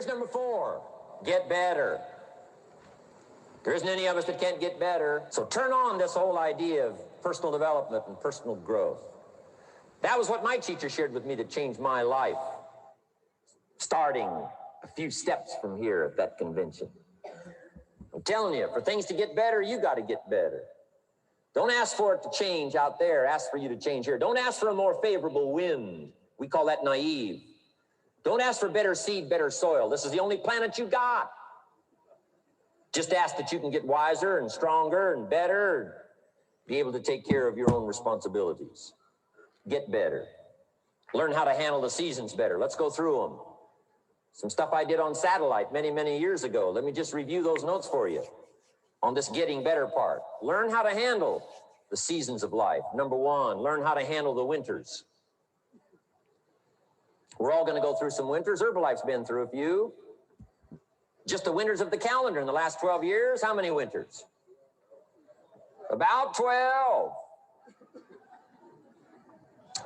Here's number 4, get better. There isn't any of us that can't get better. So turn on this whole idea of personal development and personal growth. That was what my teacher shared with me that changed my life, starting a few steps from here at that convention. I'm telling you, for things to get better, you got to get better. Don't ask for it to change out there. Ask for you to change here. Don't ask for a more favorable wind. We call that naive. Don't ask for better seed, better soil. This is the only planet you got. Just ask that you can get wiser and stronger and better, be able to take care of your own responsibilities. Get better. Learn how to handle the seasons better. Let's go through them. Some stuff I did on satellite many, many years ago. Let me just review those notes for you on this getting better part. Learn how to handle the seasons of life. Number 1, learn how to handle the winters. We're all going to go through some winters. Herbalife's been through a few. Just the winters of the calendar in the last 12 years, how many winters? About 12.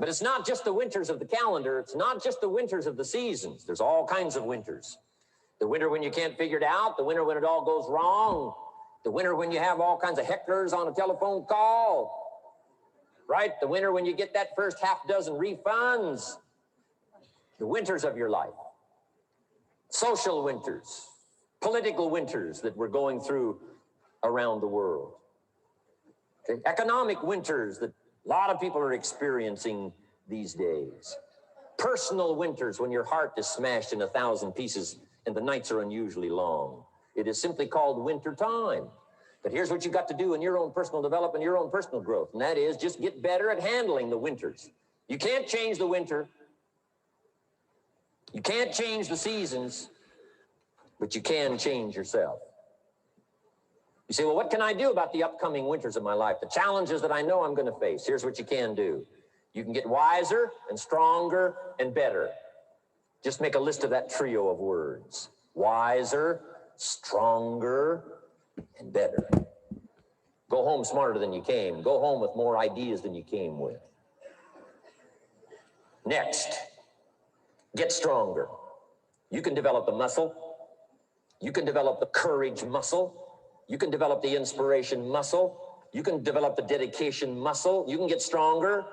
But it's not just the winters of the calendar. It's not just the winters of the seasons. There's all kinds of winters. The winter when you can't figure it out. The winter when it all goes wrong. The winter when you have all kinds of hecklers on a telephone call. Right? The winter when you get that first half dozen refunds. The winters of your life. Social winters. Political winters that we're going through around the world. Okay? Economic winters that a lot of people are experiencing these days. Personal winters when your heart is smashed in 1,000 pieces and the nights are unusually long. It is simply called winter time. But here's what you got to do in your own personal development, your own personal growth, and that is just get better at handling the winters. You can't change the winter. You can't change the seasons, but you can change yourself. You say, well, what can I do about the upcoming winters of my life? The challenges that I know I'm going to face. Here's what you can do. You can get wiser and stronger and better. Just make a list of that trio of words. Wiser, stronger, and better. Go home smarter than you came. Go home with more ideas than you came with. Next, get stronger. You can develop the muscle. You can develop the courage muscle. You can develop the inspiration muscle. You can develop the dedication muscle. You can get stronger.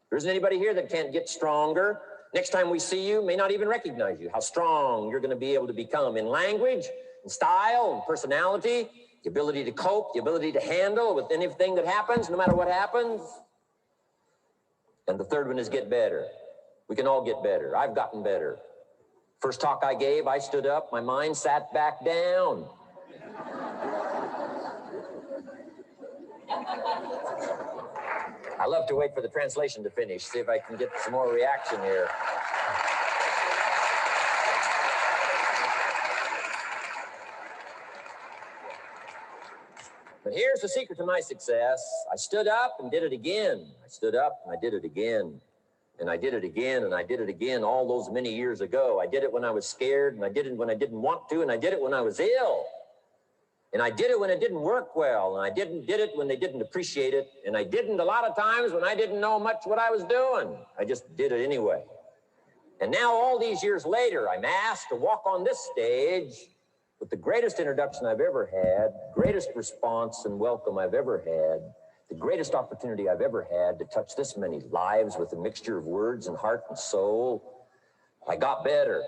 There isn't anybody here that can't get stronger. Next time we see you, may not even recognize you, how strong you're going to be able to become in language, in style, in personality, the ability to cope, the ability to handle with anything that happens, no matter what happens. And the third one is get better. We can all get better. I've gotten better. First talk I gave, I stood up, my mind sat back down. I love to wait for the translation to finish, see if I can get some more reaction here. But here's the secret to my success. I stood up and did it again. I stood up and I did it again. And I did it again, and I did it again all those many years ago. I did it when I was scared, and I did it when I didn't want to, and I did it when I was ill. And I did it when it didn't work well, and I did it when they didn't appreciate it, and I didn't a lot of times when I didn't know much what I was doing. I just did it anyway. And now all these years later, I'm asked to walk on this stage with the greatest introduction I've ever had, greatest response and welcome I've ever had, the greatest opportunity I've ever had to touch this many lives with a mixture of words and heart and soul. I got better.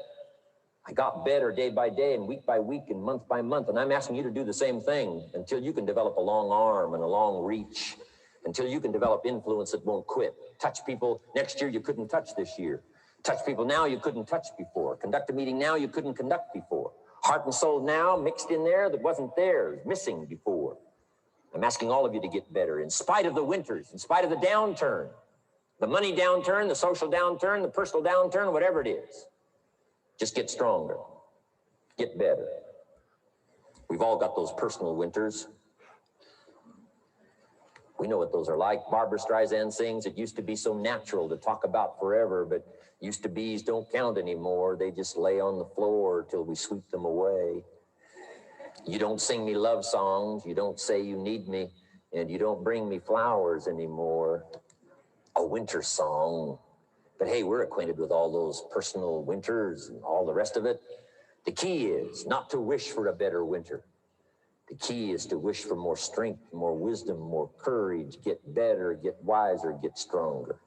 I got better day by day and week by week and month by month. And I'm asking you to do the same thing until you can develop a long arm and a long reach, until you can develop influence that won't quit. Touch people next year you couldn't touch this year. Touch people now you couldn't touch before. Conduct a meeting now you couldn't conduct before. Heart and soul now mixed in there that wasn't there, missing before. I'm asking all of you to get better in spite of the winters, in spite of the downturn, the money downturn, the social downturn, the personal downturn, whatever it is. Just get stronger, get better. We've all got those personal winters. We know what those are like. Barbara Streisand sings, it used to be so natural to talk about forever, but used to be's don't count anymore. They just lay on the floor till we sweep them away. You don't sing me love songs, you don't say you need me, and you don't bring me flowers anymore. A winter song. But hey, we're acquainted with all those personal winters and all the rest of it. The key is not to wish for a better winter. The key is to wish for more strength, more wisdom, more courage, get better, get wiser, get stronger.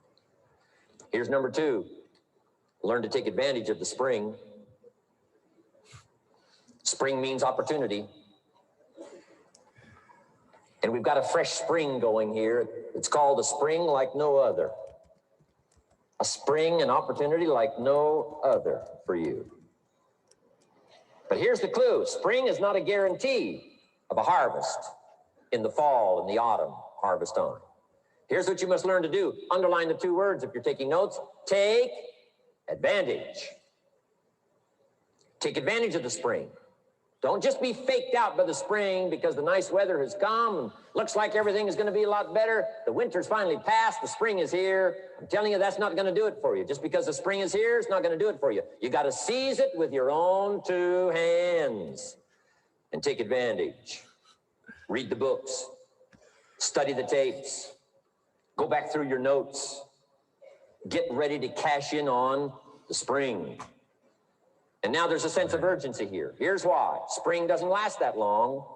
Here's number 2. Learn to take advantage of the spring. Spring means opportunity. And we've got a fresh spring going here. It's called a spring like no other. A spring, an opportunity like no other for you. But here's the clue. Spring is not a guarantee of a harvest in the fall and the autumn harvest time. Here's what you must learn to do. Underline the 2 words if you're taking notes. Take advantage. Take advantage of the spring. Don't just be faked out by the spring because the nice weather has come and looks like everything is going to be a lot better. The winter's finally passed. The spring is here. I'm telling you, that's not going to do it for you. Just because the spring is here, it's not going to do it for you. You got to seize it with your own 2 hands and take advantage. Read the books. Study the tapes. Go back through your notes. Get ready to cash in on the spring. And now there's a sense of urgency here. Here's why. Spring doesn't last that long.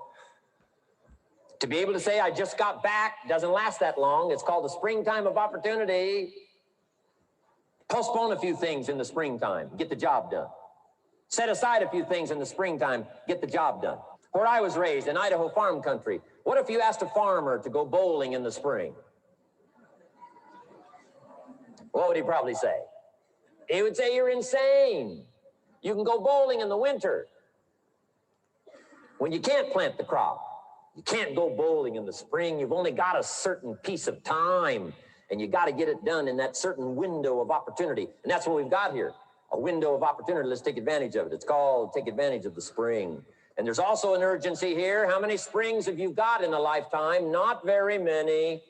To be able to say, I just got back, doesn't last that long. It's called the springtime of opportunity. Postpone a few things in the springtime. Get the job done. Set aside a few things in the springtime. Get the job done. Where I was raised, in Idaho farm country, what if you asked a farmer to go bowling in the spring? What would he probably say? He would say, you're insane. You can go bowling in the winter when you can't plant the crop. You can't go bowling in the spring. You've only got a certain piece of time, and you got to get it done in that certain window of opportunity. And that's what we've got here, a window of opportunity. Let's take advantage of it. It's called take advantage of the spring. And there's also an urgency here. How many springs have you got in a lifetime? Not very many.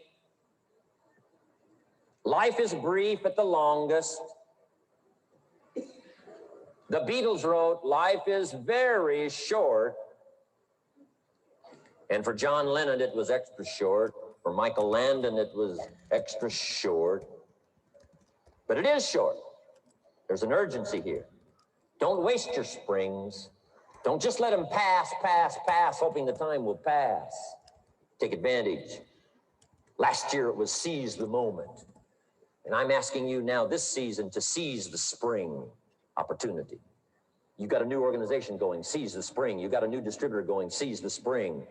Life is brief at the longest. The Beatles wrote, life is very short. And for John Lennon, it was extra short. For Michael Landon, it was extra short. But it is short. There's an urgency here. Don't waste your springs. Don't just let them pass, hoping the time will pass. Take advantage. Last year, it was seize the moment. And I'm asking you now this season to seize the spring opportunity. You've got a new organization going, seize the spring. You've got a new distributor going, seize the spring.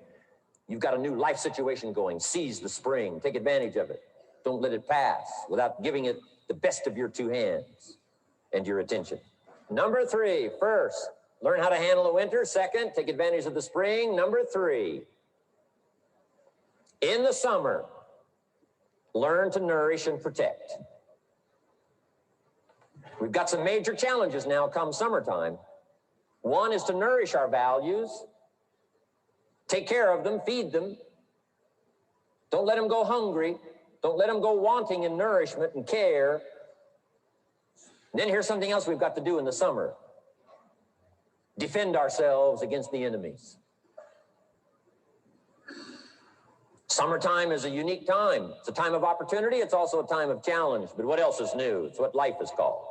You've got a new life situation going, seize the spring. Take advantage of it. Don't let it pass without giving it the best of your 2 hands and your attention. Number 3, first, learn how to handle the winter. Second, take advantage of the spring. Number 3, in the summer, learn to nourish and protect. We've got some major challenges now come summertime. One is to nourish our values, take care of them, feed them. Don't let them go hungry. Don't let them go wanting in nourishment and care. And then here's something else we've got to do in the summer. Defend ourselves against the enemies. Summertime is a unique time. It's a time of opportunity. It's also a time of challenge. But what else is new? It's what life is called.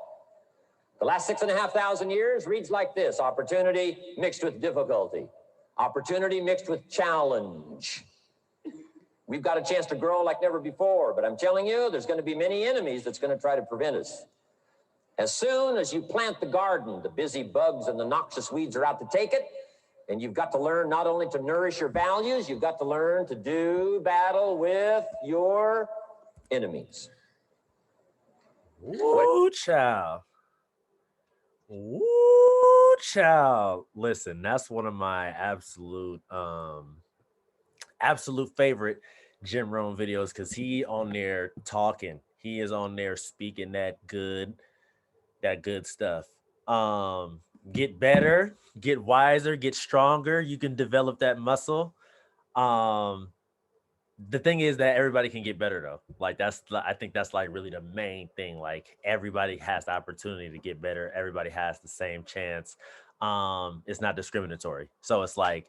The last 6,500 years reads like this: opportunity mixed with difficulty. Opportunity mixed with challenge. We've got a chance to grow like never before, but I'm telling you, there's going to be many enemies that's going to try to prevent us. As soon as you plant the garden, the busy bugs and the noxious weeds are out to take it, and you've got to learn not only to nourish your values, you've got to learn to do battle with your enemies. Woo, child. Woo, child. Listen, that's one of my absolute favorite Jim Rohn videos, because he on there talking. He is on there speaking that good stuff. Get better, get wiser, get stronger. You can develop that muscle. The thing is that everybody can get better though. Like I think that's like really the main thing. Like everybody has the opportunity to get better. Everybody has the same chance. It's not discriminatory. So it's like,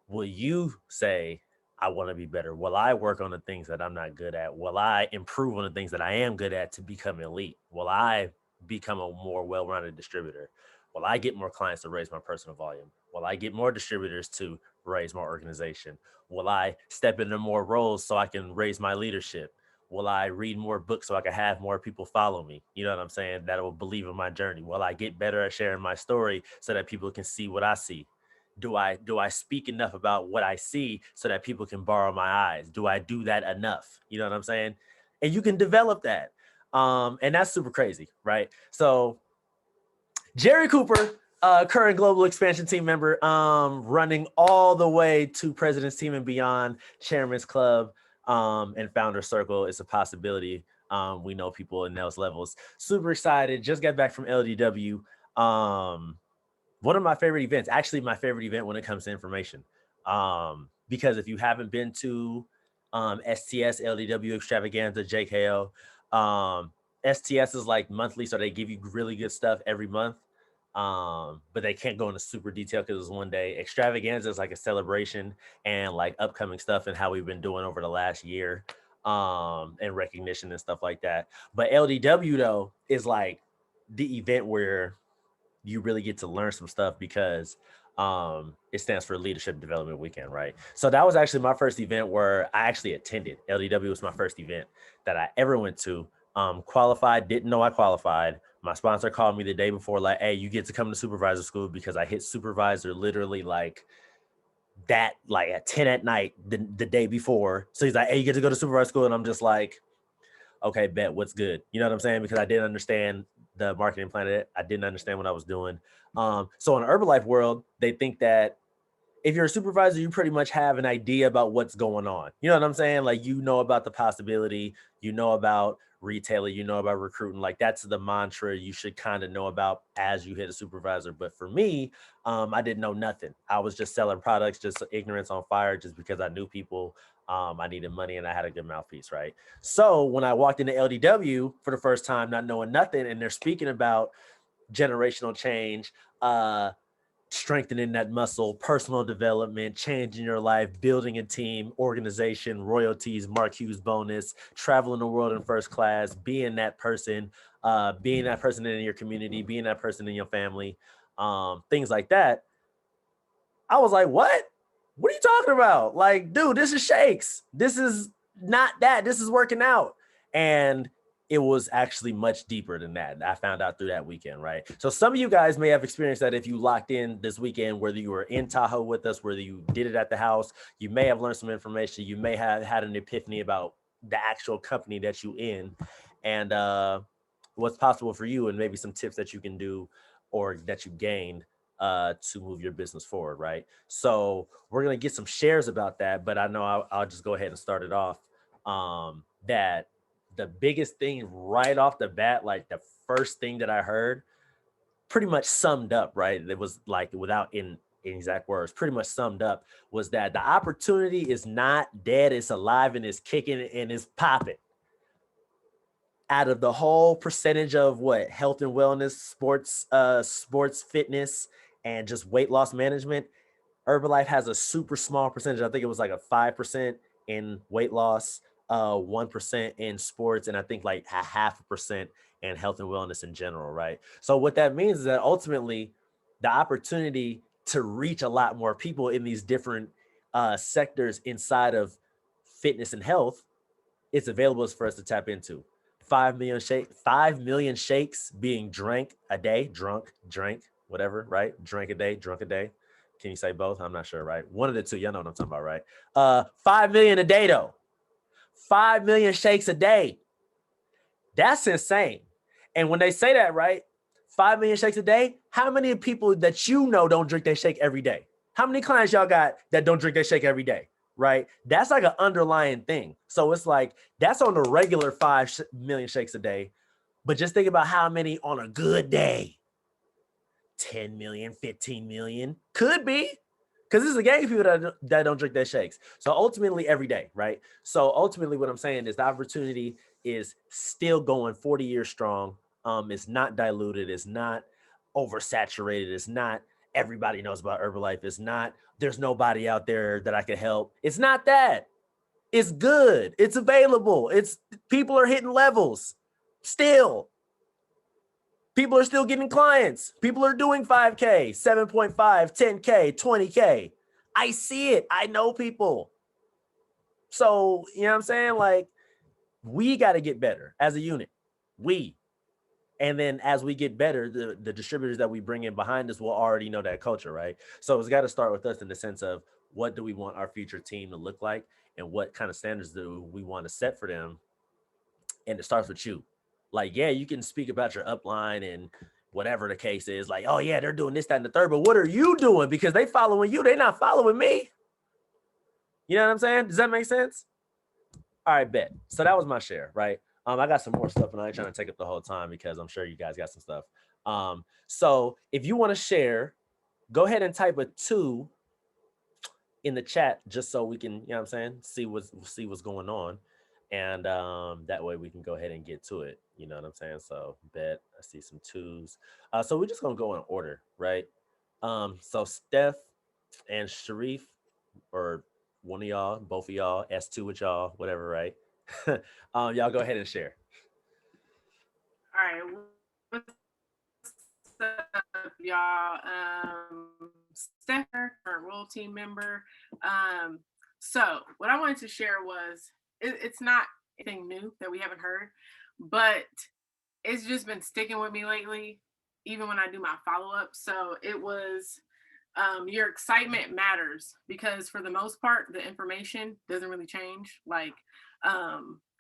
will you say, I want to be better? Will I work on the things that I'm not good at? Will I improve on the things that I am good at to become elite? Will I become a more well-rounded distributor? Will I get more clients to raise my personal volume? Will I get more distributors to raise more organization? Will I step into more roles so I can raise my leadership? Will I read more books so I can have more people follow me? You know what I'm saying? That will believe in my journey. Will I get better at sharing my story so that people can see what I see? Do I speak enough about what I see so that people can borrow my eyes? Do I do that enough? You know what I'm saying? And you can develop that. And that's super crazy, right? So Jerry Cooper, current global expansion team member, running all the way to President's Team and Beyond, Chairman's Club, and Founder Circle is a possibility. We know people in those levels. Super excited. Just got back from LDW. One of my favorite events, actually my favorite event when it comes to information. Because if you haven't been to STS, LDW Extravaganza, JKO, STS is like monthly, so they give you really good stuff every month. But they can't go into super detail because it's one day. Extravaganza is like a celebration and like upcoming stuff and how we've been doing over the last year, and recognition and stuff like that. But LDW though is like the event where you really get to learn some stuff because it stands for Leadership Development Weekend, right? So that was actually my first event where I actually attended. LDW was my first event that I ever went to. Qualified, didn't know I qualified. My sponsor called me the day before, like, hey, you get to come to supervisor school because I hit supervisor literally like at 10 at night the day before. So he's like, hey, you get to go to supervisor school. And I'm just like, okay, bet, what's good? You know what I'm saying? Because I didn't understand the marketing plan. I didn't understand what I was doing. So in the Herbalife world, they think that if you're a supervisor, you pretty much have an idea about what's going on. You know what I'm saying? Like, you know about the possibility, you know about retailer, you know about recruiting. Like, that's the mantra you should kind of know about as you hit a supervisor. But for me, I didn't know nothing. I was just selling products, just ignorance on fire, just because I knew people. I needed money and I had a good mouthpiece, right? So when I walked into LDW for the first time, not knowing nothing, and they're speaking about generational change, strengthening that muscle, personal development, changing your life, building a team, organization, royalties, Mark Hughes bonus, traveling the world in first class, being that person in your community, being that person in your family, things like that. I was like, what? What are you talking about? Like, dude, this is shakes. This is not that. This is working out. And it was actually much deeper than that. I found out through that weekend, right? So some of you guys may have experienced that if you locked in this weekend, whether you were in Tahoe with us, whether you did it at the house, you may have learned some information. You may have had an epiphany about the actual company that you in and what's possible for you, and maybe some tips that you can do or that you gained to move your business forward, right? So we're gonna get some shares about that, but I know I'll just go ahead and start it off. That the biggest thing right off the bat, like the first thing that I heard, pretty much summed up, right? It was like without in exact words, pretty much summed up was that the opportunity is not dead, it's alive and it's kicking and it's popping. Out of the whole percentage of what health and wellness, sports fitness, and just weight loss management, Herbalife has a super small percentage. I think it was like a 5% in weight loss, 1% in sports, and I think like a 0.5% in health and wellness in general, right? So what that means is that ultimately the opportunity to reach a lot more people in these different sectors inside of fitness and health, it's available for us to tap into. 5 million shakes being drank a day, drank, whatever, right? Drink a day, drunk a day. Can you say both? I'm not sure, right? One of the two, y'all know what I'm talking about, right? 5 million a day though. 5 million shakes a day. That's insane. And when they say that, right? 5 million shakes a day, how many people that you know don't drink their shake every day? How many clients y'all got that don't drink their shake every day? Right? That's like an underlying thing. So it's like, that's on the regular 5 million shakes a day. But just think about how many on a good day. 10 million, 15 million, could be. Because this is a gang of people that don't drink their shakes. So ultimately every day, right? So ultimately what I'm saying is the opportunity is still going 40 years strong. It's not diluted. It's not oversaturated. It's not everybody knows about Herbalife. It's not there's nobody out there that I can help. It's not that. It's good. It's available. It's people are hitting levels still. People are still getting clients. People are doing 5K, 7.5, 10K, 20K. I see it. I know people. So, you know what I'm saying? Like, we got to get better as a unit. And then as we get better, the distributors that we bring in behind us will already know that culture, right? So it's got to start with us in the sense of what do we want our future team to look like and what kind of standards do we want to set for them? And it starts with you. Like, yeah, you can speak about your upline and whatever the case is. Like, oh, yeah, they're doing this, that, and the third. But what are you doing? Because they following you. They're not following me. You know what I'm saying? Does that make sense? All right, bet. So that was my share, right? I got some more stuff, and I ain't trying to take up the whole time because I'm sure you guys got some stuff. So if you want to share, go ahead and type a 2 in the chat just so we can, you know what I'm saying, see what's going on. And that way we can go ahead and get to it. You know what I'm saying? So bet I see some 2s. So we're just gonna go in order, right? So Steph and Sharif, or one of y'all, both of y'all, S2 with y'all, whatever, right? Y'all go ahead and share. All right, what's up, y'all? Steph, our role team member. So what I wanted to share was it's not anything new that we haven't heard, but it's just been sticking with me lately, even when I do my follow-up. So it was your excitement matters, because for the most part, the information doesn't really change. Like,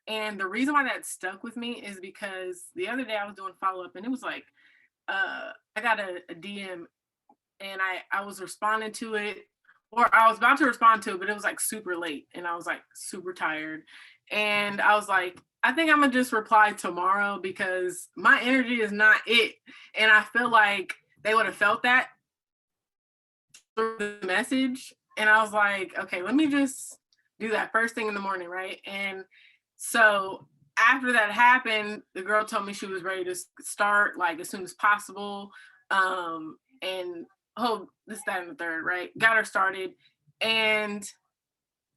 and the reason why that stuck with me is because the other day I was doing follow-up and it was like, I got a DM and I was responding to it, or I was about to respond to it, but it was like super late and I was like super tired. And I was like, I think I'm gonna just reply tomorrow because my energy is not it. And I feel like they would have felt that through the message. And I was like, okay, let me just do that first thing in the morning, right? And so after that happened, the girl told me she was ready to start like as soon as possible. And this, that, and the third, right? Got her started. And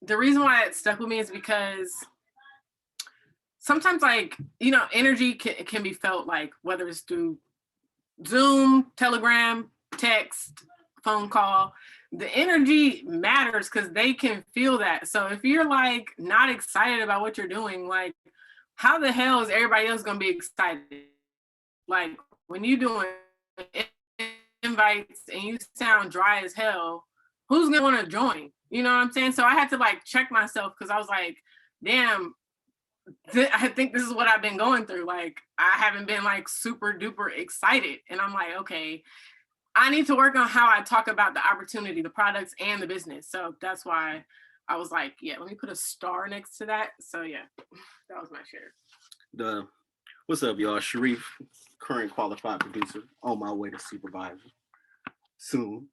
the reason why it stuck with me is because sometimes, like, you know, energy can be felt, like whether it's through Zoom, Telegram, text, phone call. The energy matters because they can feel that. So if you're like not excited about what you're doing, like how the hell is everybody else gonna be excited? Like when you're doing invites and you sound dry as hell, who's gonna want to join? You know what I'm saying? So I had to like check myself because I was like, damn, I think this is what I've been going through. Like I haven't been like super duper excited. And I'm like, okay, I need to work on how I talk about the opportunity, the products, and the business. So that's why I was like, yeah, let me put a star next to that. So yeah, that was my share. What's up, y'all? Sharif, current qualified producer, on my way to supervisor soon.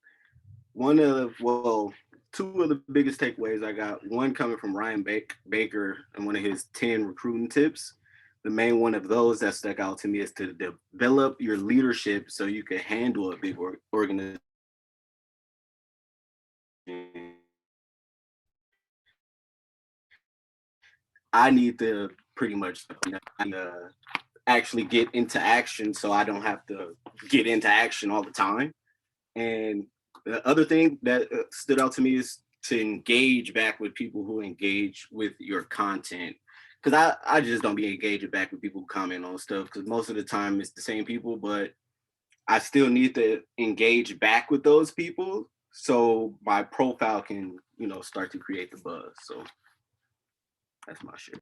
Two of the biggest takeaways I got, one coming from Ryan Baker and one of his 10 recruiting tips. The main one of those that stuck out to me is to develop your leadership so you can handle a big organization. I need to pretty much actually get into action so I don't have to get into action all the time. And the other thing that stood out to me is to engage back with people who engage with your content. Because I just don't be engaging back with people who comment on stuff, because most of the time it's the same people, but I still need to engage back with those people so my profile can, you know, start to create the buzz. So that's my share.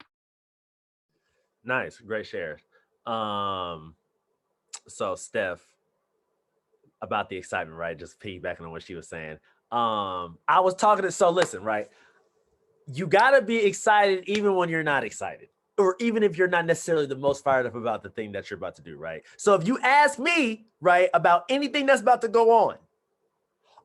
Nice, great share. So Steph, about the excitement, right? Just piggybacking on what she was saying. I was talking to, so listen, right? You gotta be excited even when you're not excited, or even if you're not necessarily the most fired up about the thing that you're about to do, right? So if you ask me, right, about anything that's about to go on,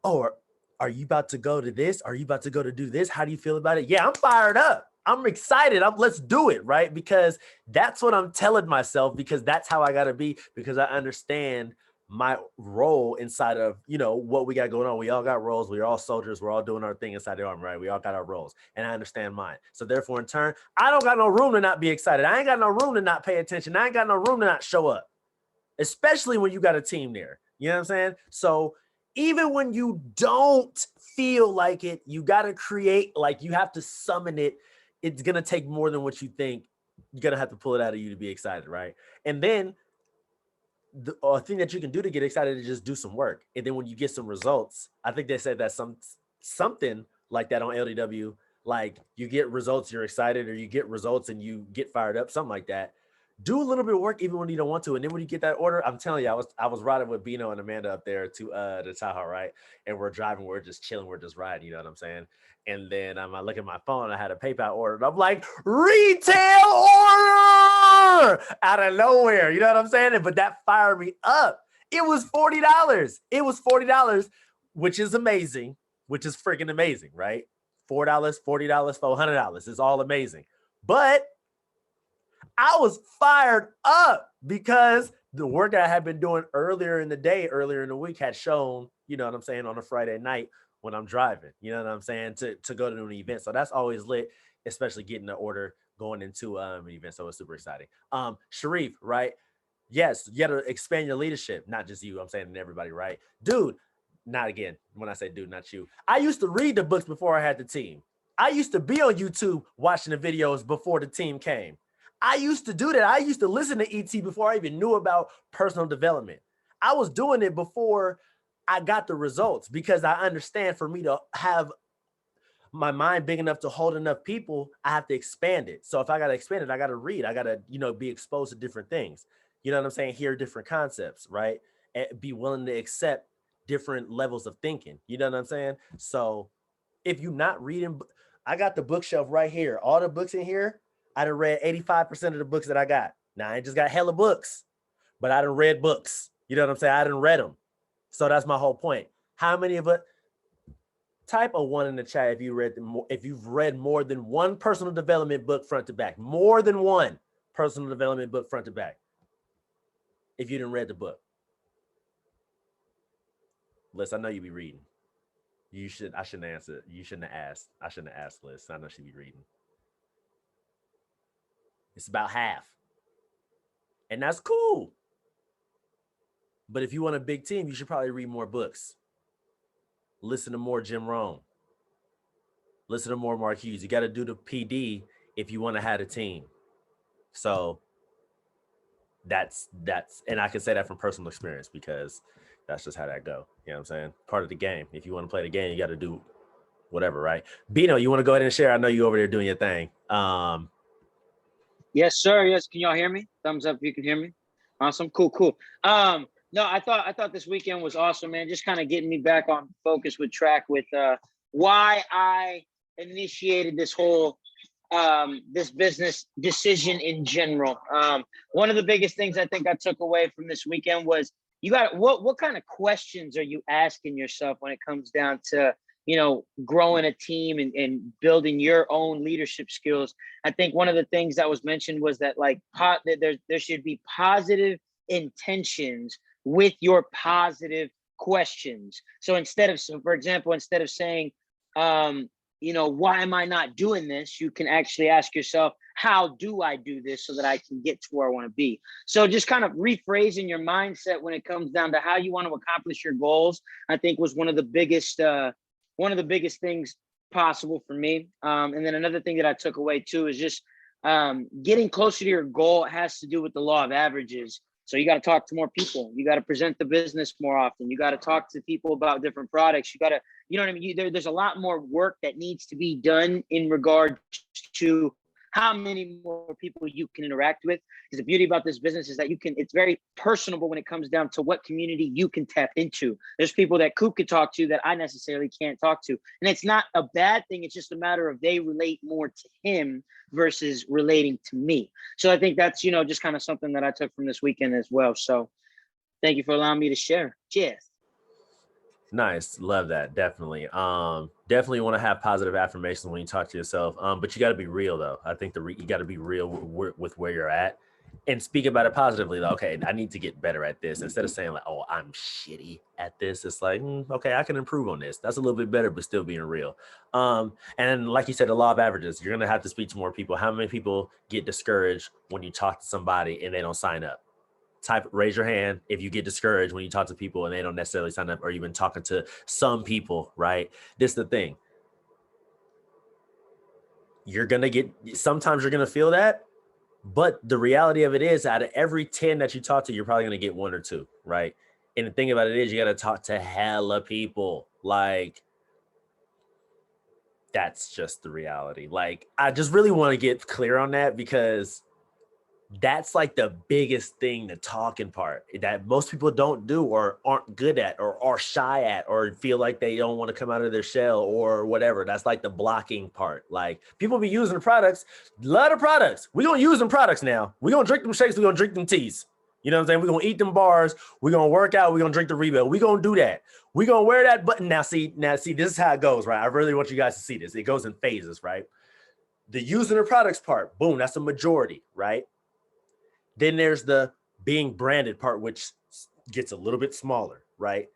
or are you about to go to this? Are you about to go to do this? How do you feel about it? Yeah, I'm fired up. I'm excited. Let's do it, right? Because that's what I'm telling myself, because that's how I gotta be, because I understand my role inside of, you know, what we got going on. We all got roles. We're all soldiers. We're all doing our thing inside the army, right? We all got our roles, and I understand mine. So therefore, in turn, I don't got no room to not be excited. I ain't got no room to not pay attention. I ain't got no room to not show up. especially when you got a team there. You know what I'm saying? So even when you don't feel like it, you got to create, like you have to summon it. It's going to take more than what you think. You're going to have to pull it out of you to be excited, right? And then the thing that you can do to get excited is just do some work. And then when you get some results, I think they said that something like that on LDW, like you get results, you're excited, or you get results and you get fired up, something like that. Do a little bit of work even when you don't want to. And then when you get that order, I'm telling you, I was riding with Bino and Amanda up there to the Tahoe, right? And we're driving, we're just chilling, we're just riding, you know what I'm saying? And then I look at my phone, I had a PayPal order, and I'm like, retail order out of nowhere, you know what I'm saying? But that fired me up. It was $40. It was $40, which is amazing, which is freaking amazing, right? $4, $40, $400. It's all amazing. But I was fired up because the work that I had been doing earlier in the day, earlier in the week had shown, you know what I'm saying, on a Friday night when I'm driving, you know what I'm saying, to go to an event. So that's always lit, especially getting the order going into an event. So it's super exciting. Sharif, right? Yes, you got to expand your leadership, not just you. I'm saying everybody, right? Dude, not again. When I say dude, not you. I used to read the books before I had the team. I used to be on YouTube watching the videos before the team came. I used to do that. I used to listen to ET before I even knew about personal development. I was doing it before I got the results because I understand for me to have my mind big enough to hold enough people, I have to expand it. So if I got to expand it, I got to read. I got to, be exposed to different things. You know what I'm saying? Hear different concepts, right? And be willing to accept different levels of thinking. You know what I'm saying? So if you're not reading, I got the bookshelf right here. All the books in here, I done read 85% of the books that I got. Now, I ain't just got hella books, but I done read books. You know what I'm saying? I done read them. So that's my whole point. How many of us, type a 1 in the chat if you've read more than one personal development book front to back. More than one personal development book front to back. If you didn't read the book. Liz, I know you be reading. I shouldn't answer. You shouldn't have asked. I shouldn't have asked Liz. I know she be reading. It's about half. And that's cool. But if you want a big team, you should probably read more books. Listen to more Jim Rohn. Listen to more Mark Hughes. You got to do the PD if you want to have a team. So that's, and I can say that from personal experience because that's just how that go. You know what I'm saying? Part of the game. If you want to play the game, you got to do whatever, right? Bino, you want to go ahead and share? I know you over there doing your thing. Yes, sir. Yes. Can y'all hear me? Thumbs up if you can hear me. Awesome. Cool. No, I thought this weekend was awesome, man. Just kind of getting me back on focus with track with why I initiated this whole this business decision in general. One of the biggest things I think I took away from this weekend was what kind of questions are you asking yourself when it comes down to growing a team and building your own leadership skills. I think one of the things that was mentioned was that there should be positive intentions with your positive questions. So for example, instead of saying, why am I not doing this? You can actually ask yourself, how do I do this so that I can get to where I want to be? So just kind of rephrasing your mindset when it comes down to how you want to accomplish your goals, I think was one of the biggest things possible for me. And then another thing that I took away too is just getting closer to your goal has to do with the law of averages. So you got to talk to more people. You got to present the business more often. You got to talk to people about different products. You got to, you know what I mean? There's a lot more work that needs to be done in regard to how many more people you can interact with. Because the beauty about this business is that it's very personable when it comes down to what community you can tap into. There's people that Coop could talk to that I necessarily can't talk to. And it's not a bad thing. It's just a matter of they relate more to him versus relating to me. So I think that's, just kind of something that I took from this weekend as well. So thank you for allowing me to share. Cheers. Nice. Love that. Definitely. Definitely want to have positive affirmations when you talk to yourself. But you got to be real though. I think you got to be real with where you're at and speak about it positively. Though. Okay, I need to get better at this instead of saying like, oh, I'm shitty at this. It's like, okay, I can improve on this. That's a little bit better, but still being real. And like you said, the law of averages, you're going to have to speak to more people. How many people get discouraged when you talk to somebody and they don't sign up? Raise your hand if you get discouraged when you talk to people and they don't necessarily sign up, or you've been talking to some people, right? This is the thing. Sometimes you're gonna feel that, but the reality of it is, out of every 10 that you talk to, you're probably gonna get 1 or 2, right? And the thing about it is, you gotta talk to hella people. Like, that's just the reality. Like, I just really want to get clear on that, because that's like the biggest thing, the talking part that most people don't do, or aren't good at, or are shy at, or feel like they don't want to come out of their shell, or whatever. That's like the blocking part. Like, people be using the products, love the products. We're going to use them products now. We're going to drink them shakes. We're going to drink them teas. You know what I'm saying? We're going to eat them bars. We're going to work out. We're going to drink the Rebel. We're going to do that. We're going to wear that button. Now see, this is how it goes, right? I really want you guys to see this. It goes in phases, right? The using the products part, boom, that's a majority, right? Then there's the being branded part, which gets a little bit smaller, right?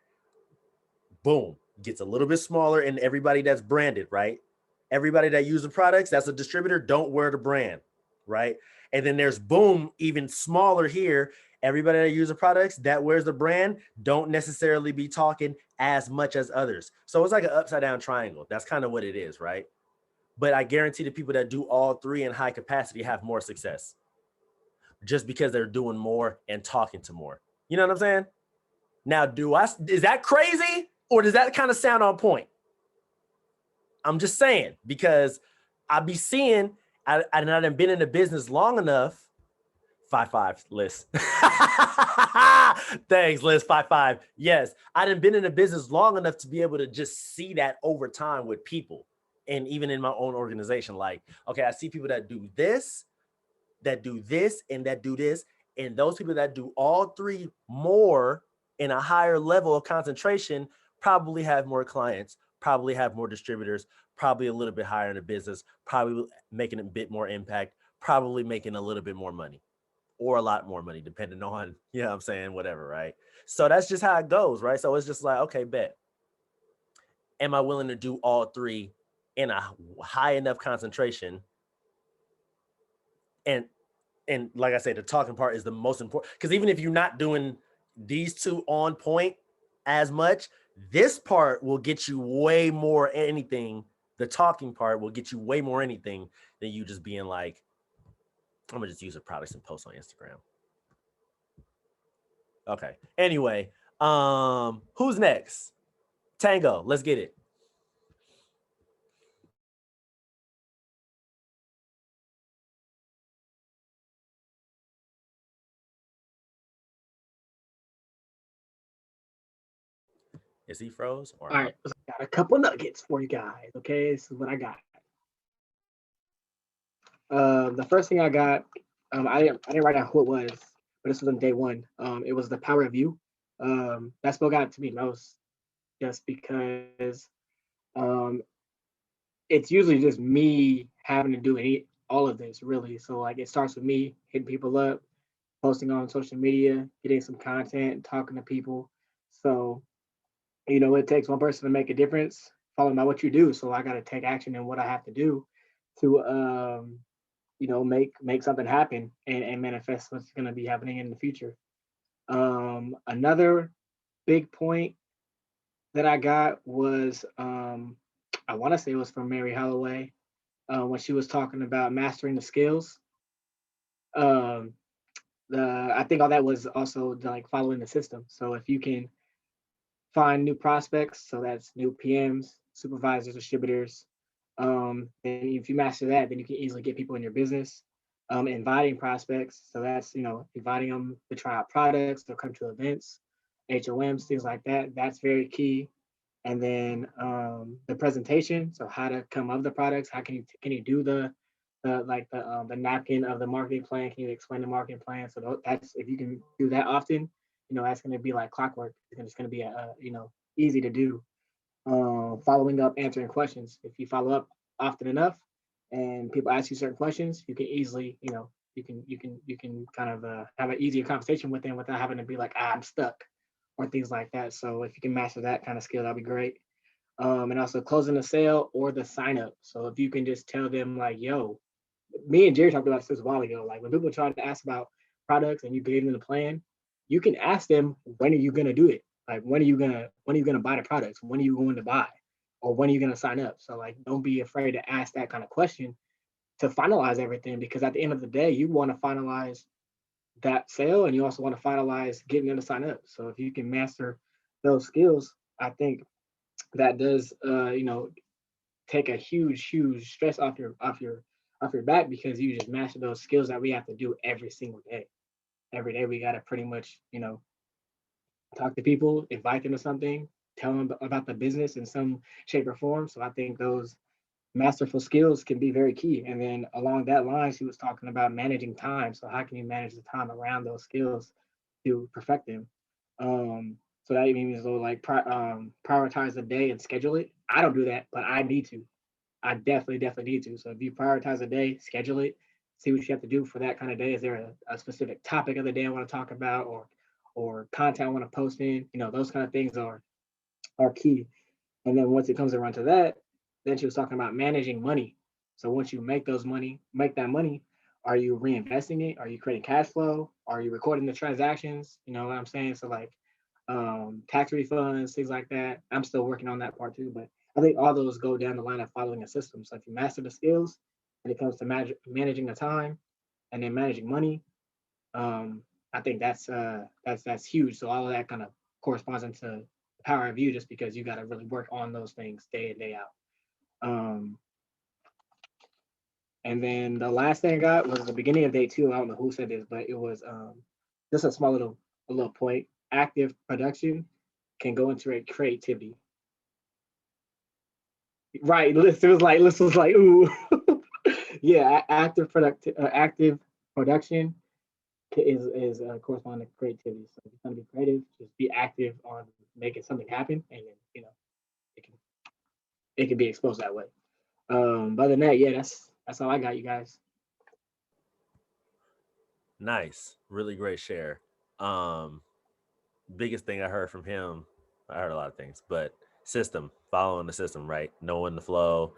Boom, gets a little bit smaller, and everybody that's branded, right? Everybody that uses the products, that's a distributor, don't wear the brand, right? And then there's boom, even smaller here. Everybody that uses the products that wears the brand don't necessarily be talking as much as others. So it's like an upside down triangle. That's kind of what it is, right? But I guarantee the people that do all three in high capacity have more success, just because they're doing more and talking to more. You know what I'm saying? Now, is that crazy, or does that kind of sound on point? I'm just saying, because I be seeing, and I done been in the business long enough. 5-5, Liz. Thanks, Liz. 5-5. Yes, I done been in the business long enough to be able to just see that over time with people, and even in my own organization. Like, okay, I see people that do this, and that do this, and those people that do all three more in a higher level of concentration probably have more clients, probably have more distributors, probably a little bit higher in the business, probably making a bit more impact, probably making a little bit more money, or a lot more money, depending on, you know what I'm saying, whatever, right? So that's just how it goes, right? So it's just like, okay, bet. Am I willing to do all three in a high enough concentration? And like I said, the talking part is the most important, because even if you're not doing these two on point as much, this part will get you way more anything. The talking part will get you way more anything than you just being like, I'm gonna just use the products and post on Instagram. Okay. Anyway, who's next? Tango, let's get it. Is he froze? Or All right, I got a couple nuggets for you guys. Okay, this is what I got. The first thing I got, I didn't write down who it was, but this was on day one. It was the power of you. That spoke out to me most, just because um, it's usually just me having to do all of this really. So like it starts with me hitting people up, posting on social media, getting some content, talking to people. So it takes one person to make a difference, followed by what you do. So I got to take action in what I have to do to make something happen and manifest what's going to be happening in the future. Another big point that I got was I want to say it was from Mary Holloway when she was talking about mastering the skills. Um, I think all that was also like following the system. So if you can find new prospects, so that's new PMs, supervisors, distributors. And if you master that, then you can easily get people in your business. Inviting prospects, so that's inviting them to try out products, to come to events, HOMs, things like that. That's very key. And then the presentation, so how to come up with the products, how can you do the napkin of the marketing plan? Can you explain the marketing plan? So that's, if you can do that often, that's going to be like clockwork. It's going to be easy to do. Following up, answering questions. If you follow up often enough, and people ask you certain questions, you can easily, you can kind of have an easier conversation with them without having to be like, I'm stuck, or things like that. So if you can master that kind of skill, that'd be great. And also closing the sale or the sign up. So if you can just tell them like, yo, me and Jerry talked about this a while ago. Like when people try to ask about products and you gave them the plan, you can ask them, when are you gonna do it? Like when are you gonna buy the products? When are you going to buy? Or when are you gonna sign up? So like don't be afraid to ask that kind of question to finalize everything, because at the end of the day, you want to finalize that sale and you also want to finalize getting them to sign up. So if you can master those skills, I think that does take a huge stress off your back, because you just master those skills that we have to do every single day. Every day we gotta pretty much, talk to people, invite them to something, tell them about the business in some shape or form. So I think those masterful skills can be very key. And then along that line, she was talking about managing time. So how can you manage the time around those skills to perfect them? So that means like prioritize the day and schedule it. I don't do that, but I need to. I definitely need to. So if you prioritize a day, schedule it, see what you have to do for that kind of day. Is there a specific topic of the day I want to talk about, or content I want to post in? Those kind of things are key. And then once it comes around to that, then she was talking about managing money. So once you make that money, are you reinvesting it? Are you creating cash flow? Are you recording the transactions? You know what I'm saying? So like tax refunds, things like that. I'm still working on that part too, but I think all those go down the line of following a system. So if you master the skills when it comes to managing the time and then managing money, I think that's huge. So all of that kind of corresponds into the power of you, just because you got to really work on those things day in, day out. And then the last thing I got was the beginning of day 2. I don't know who said this, but it was just a small little point. Active production can go into creativity. Right. List was like, ooh. Yeah, active production is corresponding to creativity. So if you're going to be creative, just be active on making something happen, and then it can be exposed that way. But other than that, yeah, that's all I got, you guys. Nice, really great share. Biggest thing I heard from him, I heard a lot of things, but following the system, right? Knowing the flow,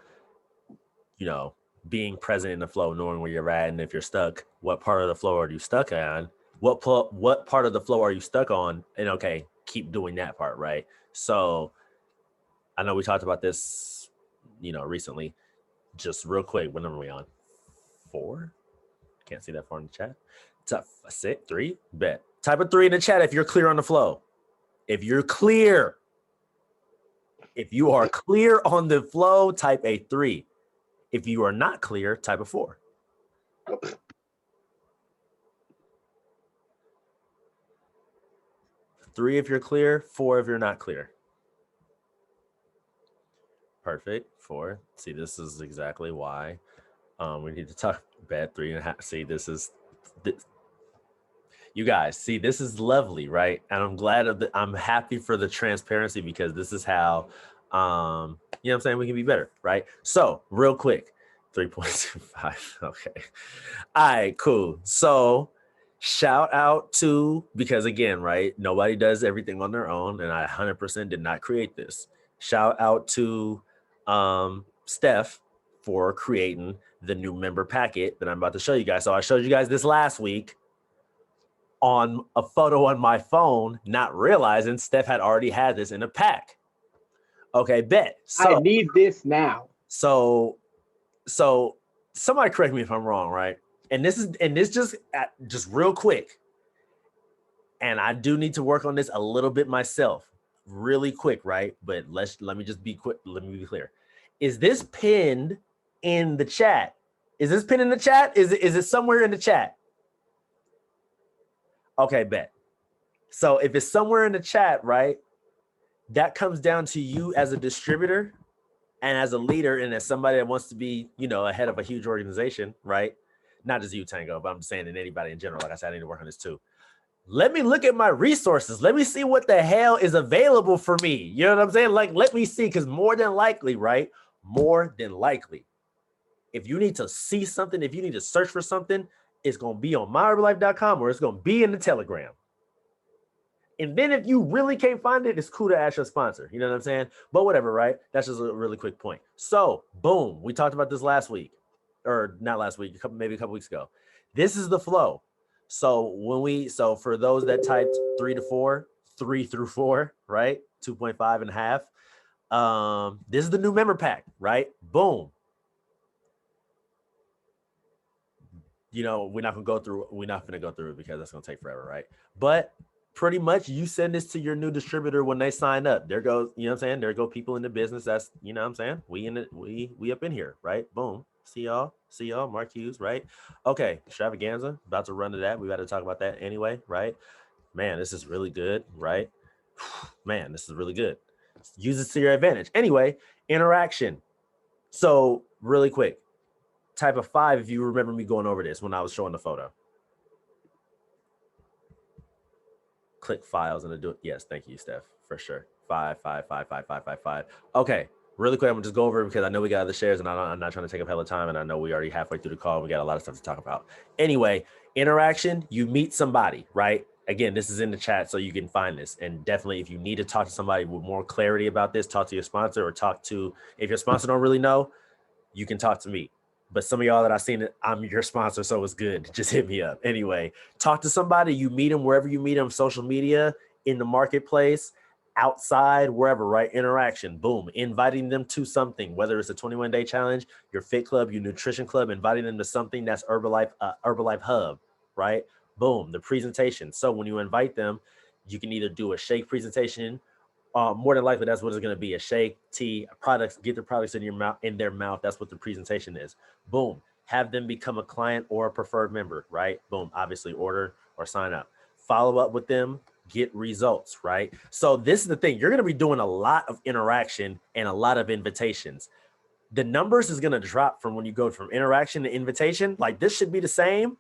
being present in the flow, knowing where you're at, and if you're stuck, what part of the flow are you stuck on? What part of the flow are you stuck on? And okay, keep doing that part, right? So I know we talked about this, recently. Just real quick, what number are we on? 4? Can't see that far in the chat. Tough. 6, 3. Bet. Type a 3 in the chat if you're clear on the flow. If you're clear, if you are clear on the flow, type a 3. If you are not clear, type a 4. 3 if you're clear, 4 if you're not clear. Perfect. 4. See, this is exactly why we need to talk. Bet 3.5. See, you guys, see, this is lovely, right? And I'm glad I'm happy for the transparency, because this is how, you know what I'm saying, we can be better, right? So real quick, 3.25. Okay. All right, cool. So shout out to, because again, right, nobody does everything on their own, and I 100% did not create this. Shout out to Steph for creating the new member packet that I'm about to show you guys. So I showed you guys this last week on a photo on my phone, not realizing Steph had already had this in a pack. Okay, bet. So I need this now. So somebody correct me if I'm wrong, right? And this just real quick. And I do need to work on this a little bit myself, really quick, right? But let me just be quick. Let me be clear. Is this pinned in the chat? Is this pinned in the chat? Is it somewhere in the chat? Okay, bet. So if it's somewhere in the chat, right, that comes down to you as a distributor and as a leader and as somebody that wants to be, ahead of a huge organization, right? Not just you, Tango, but I'm saying in anybody in general. Like I said, I need to work on this too. Let me look at my resources. Let me see what the hell is available for me. You know what I'm saying? Like, let me see, because more than likely, right? More than likely, if you need to see something, if you need to search for something, it's going to be on myherbalife.com or it's going to be in the Telegram. And then if you really can't find it, it's cool to ask your sponsor. You know what I'm saying? But whatever, right? That's just a really quick point. So, boom. We talked about this last week. Or not last week, maybe a couple weeks ago. This is the flow. So for those that typed 3 to 4, 3 through 4, right? 2.5 and a half. This is the new member pack, right? Boom. You know, we're not gonna go through it because that's gonna take forever, right? But pretty much you send this to your new distributor when they sign up. There goes, you know what I'm saying? There go people in the business. That's, you know what I'm saying? We up in here, right? Boom. See y'all, Mark Hughes, right? Okay, extravaganza, about to run to that. We got to talk about that anyway, right? Man, this is really good, right? Man, this is really good. Use it to your advantage. Anyway, interaction. So really quick, type of 5, if you remember me going over this when I was showing the photo. Click files and do it. Yes, thank you, Steph, for sure. 5, 5, 5, 5, 5, 5, 5. Okay, really quick, I'm gonna just go over it because I know we got other shares and I'm not trying to take up hella time, and I know we already halfway through the call. We got a lot of stuff to talk about. Anyway, interaction, you meet somebody, right? Again, this is in the chat so you can find this. And definitely if you need to talk to somebody with more clarity about this, talk to your sponsor or if your sponsor don't really know, you can talk to me. But some of y'all that I've seen it, I'm your sponsor, so it's good. Just hit me up. Anyway, talk to somebody. You meet them wherever you meet them, social media, in the marketplace, outside, wherever, right? Interaction, boom. Inviting them to something, whether it's a 21-day challenge, your fit club, your nutrition club, inviting them to something that's Herbalife Hub, right? Boom, the presentation. So when you invite them, you can either do a shake presentation. More than likely, that's what it's going to be: a shake, tea, products. Get the products in their mouth. That's what the presentation is. Boom. Have them become a client or a preferred member, right? Boom. Obviously, order or sign up. Follow up with them. Get results, right? So this is the thing. You're going to be doing a lot of interaction and a lot of invitations. The numbers is going to drop from when you go from interaction to invitation. Like this should be the same,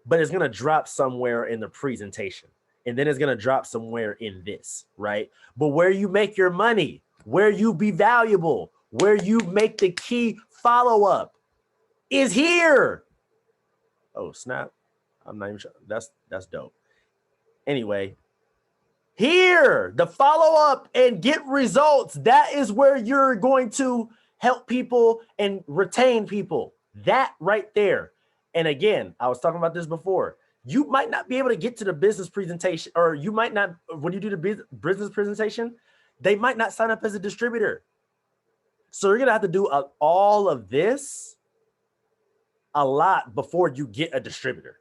but it's going to drop somewhere in the presentation. And then it's going to drop somewhere in this, right? But where you make your money, where you be valuable, where you make the key follow-up is here. Oh, snap. I'm not even sure. That's dope. Anyway, here, the follow-up and get results. That is where you're going to help people and retain people. That right there. And again, I was talking about this before. You might not be able to get to the business presentation, or you might not, when you do the business presentation, they might not sign up as a distributor. So you're going to have to do all of this a lot before you get a distributor.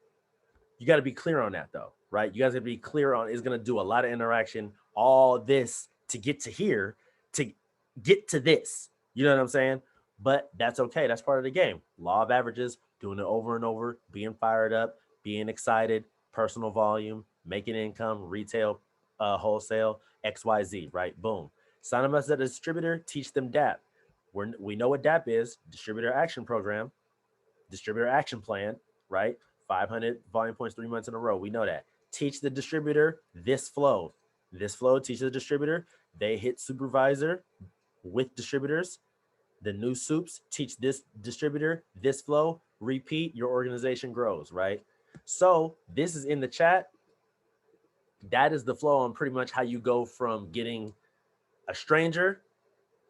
You got to be clear on that though, right? You guys got to be clear on it's going to do a lot of interaction, all this to get to here, to get to this. You know what I'm saying? But that's okay. That's part of the game. Law of averages, doing it over and over, being fired up, being excited, personal volume, making income, retail, wholesale, XYZ, right? Boom. Sign them as a distributor, teach them DAP. We know what DAP is, distributor action program, distributor action plan, right? 500 volume points 3 months in a row. We know that. Teach the distributor this flow. This flow teaches the distributor. They hit supervisor with distributors. The new soups teach this distributor this flow. Repeat, your organization grows, right? So this is in the chat. That is the flow on pretty much how you go from getting a stranger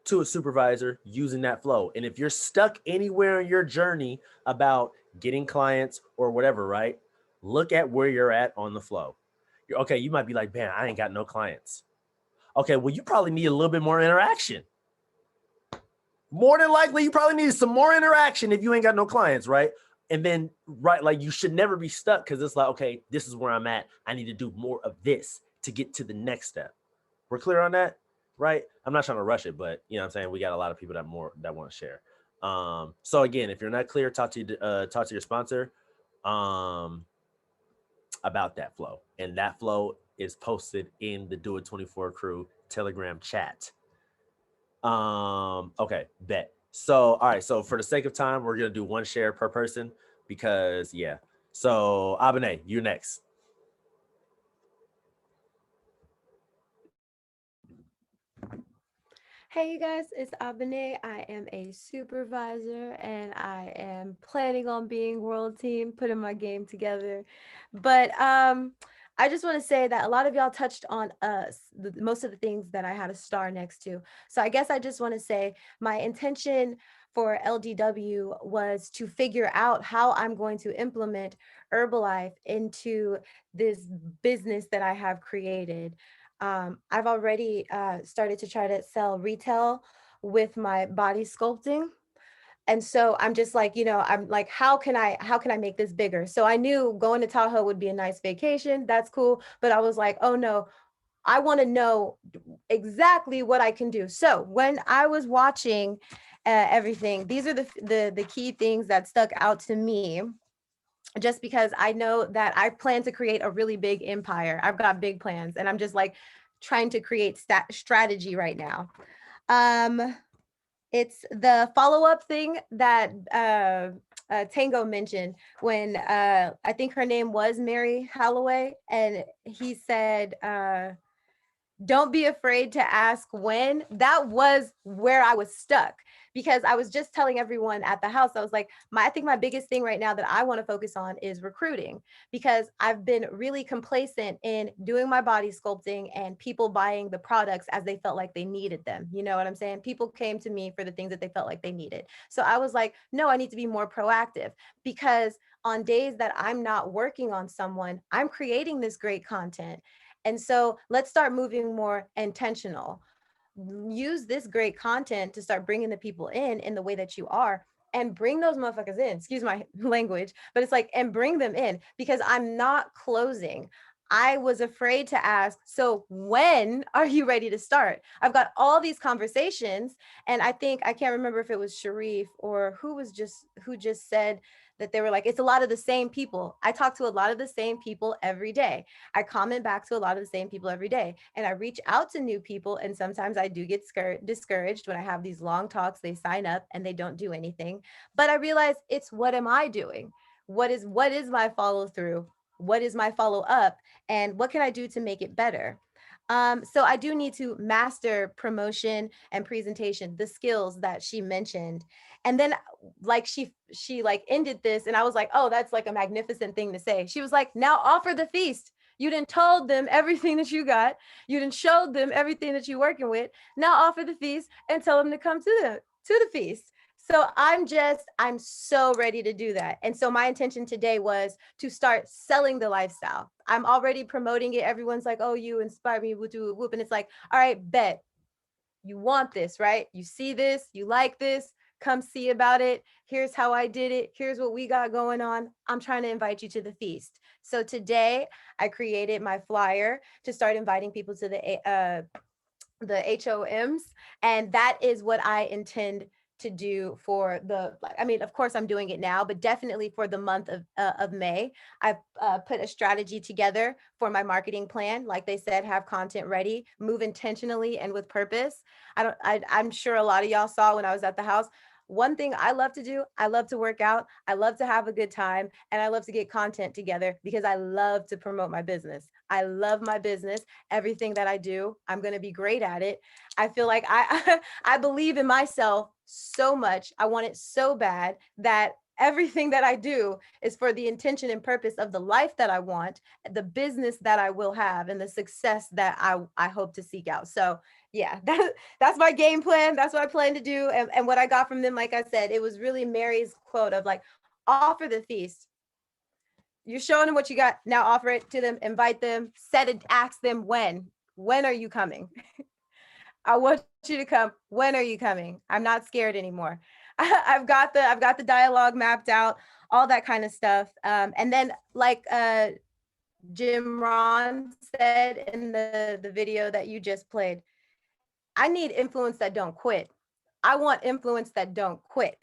to a supervisor using that flow. And if you're stuck anywhere in your journey about getting clients or whatever, right? Look at where you're at on the flow. Okay, you might be like, man, I ain't got no clients. Okay, well, you probably need a little bit more interaction. More than likely, you probably need some more interaction if you ain't got no clients, right? And then, right, like you should never be stuck because it's like, okay, this is where I'm at. I need to do more of this to get to the next step. We're clear on that? Right? I'm not trying to rush it, but you know what I'm saying? We got a lot of people that want to share. So again, if you're not clear, talk to your sponsor about that flow. And that flow is posted in the Do It 24 Crew Telegram chat. Okay, bet. So all right, so for the sake of time, we're gonna do one share per person because yeah. So Abene, you're next. Hey you guys, it's Abene. I am a supervisor and I am planning on being world team, putting my game together. But I just want to say that a lot of y'all touched on most of the things that I had a star next to. So I guess I just want to say my intention for LDW was to figure out how I'm going to implement Herbalife into this business that I have created. I've already started to try to sell retail with my body sculpting. And so I'm just like, I'm like, how can I make this bigger? So I knew going to Tahoe would be a nice vacation. That's cool. But I was like, oh no, I want to know exactly what I can do. So when I was watching everything, these are the key things that stuck out to me, just because I know that I plan to create a really big empire. I've got big plans, and I'm just like trying to create strategy right now. It's the follow-up thing that Tango mentioned when I think her name was Mary Halloway, and he said, don't be afraid to ask when. That was where I was stuck, because I was just telling everyone at the house, I was like, I think my biggest thing right now that I want to focus on is recruiting, because I've been really complacent in doing my body sculpting and people buying the products as they felt like they needed them. You know what I'm saying? People came to me for the things that they felt like they needed. So I was like, no, I need to be more proactive, because on days that I'm not working on someone, I'm creating this great content. And so let's start moving more intentional. Use this great content to start bringing the people in the way that you are, and bring those motherfuckers in. Excuse my language, but it's like, and bring them in, because I'm not closing. I was afraid to ask, so when are you ready to start? I've got all these conversations, and I can't remember if it was Sharif or who just said that they were like, it's a lot of the same people. I talk to a lot of the same people every day. I comment back to a lot of the same people every day, and I reach out to new people. And sometimes I do get discouraged when I have these long talks. They sign up and they don't do anything. But I realize it's, what am I doing? What is my follow through? What is my follow up? And what can I do to make it better? So I do need to master promotion and presentation, the skills that she mentioned. And then like she like ended this, and I was like, oh, that's like a magnificent thing to say. She was like, now offer the feast. You didn't told them everything that you got. You didn't showed them everything that you're working with. Now offer the feast and tell them to come to the feast. So I'm so ready to do that. And so my intention today was to start selling the lifestyle. I'm already promoting it. Everyone's like, oh, you inspire me, whoop. And it's like, all right, bet. You want this, right? You see this, you like this, come see about it. Here's how I did it. Here's what we got going on. I'm trying to invite you to the feast. So today I created my flyer to start inviting people to the HOMs. And that is what I intend to do for of course I'm doing it now, but definitely for the month of May. I've put a strategy together for my marketing plan. Like they said, have content ready, move intentionally and with purpose. I'm sure a lot of y'all saw when I was at the house. One thing I love to do, I love to work out, I love to have a good time, and I love to get content together, because I love to promote my business. I love my business. Everything that I do, I'm going to be great at it. I feel like I believe in myself so much. I want it so bad that everything that I do is for the intention and purpose of the life that I want, the business that I will have, and the success that I hope to seek out. So yeah, that's my game plan. That's what I plan to do. And what I got from them, like I said, it was really Mary's quote of like, offer the feast. You're showing them what you got. Now offer it to them, invite them, set it, ask them when are you coming? I want you to come. When are you coming? I'm not scared anymore. I've got the dialogue mapped out, all that kind of stuff. And then like Jim Ron said in the video that you just played, I need influence that don't quit. I want influence that don't quit.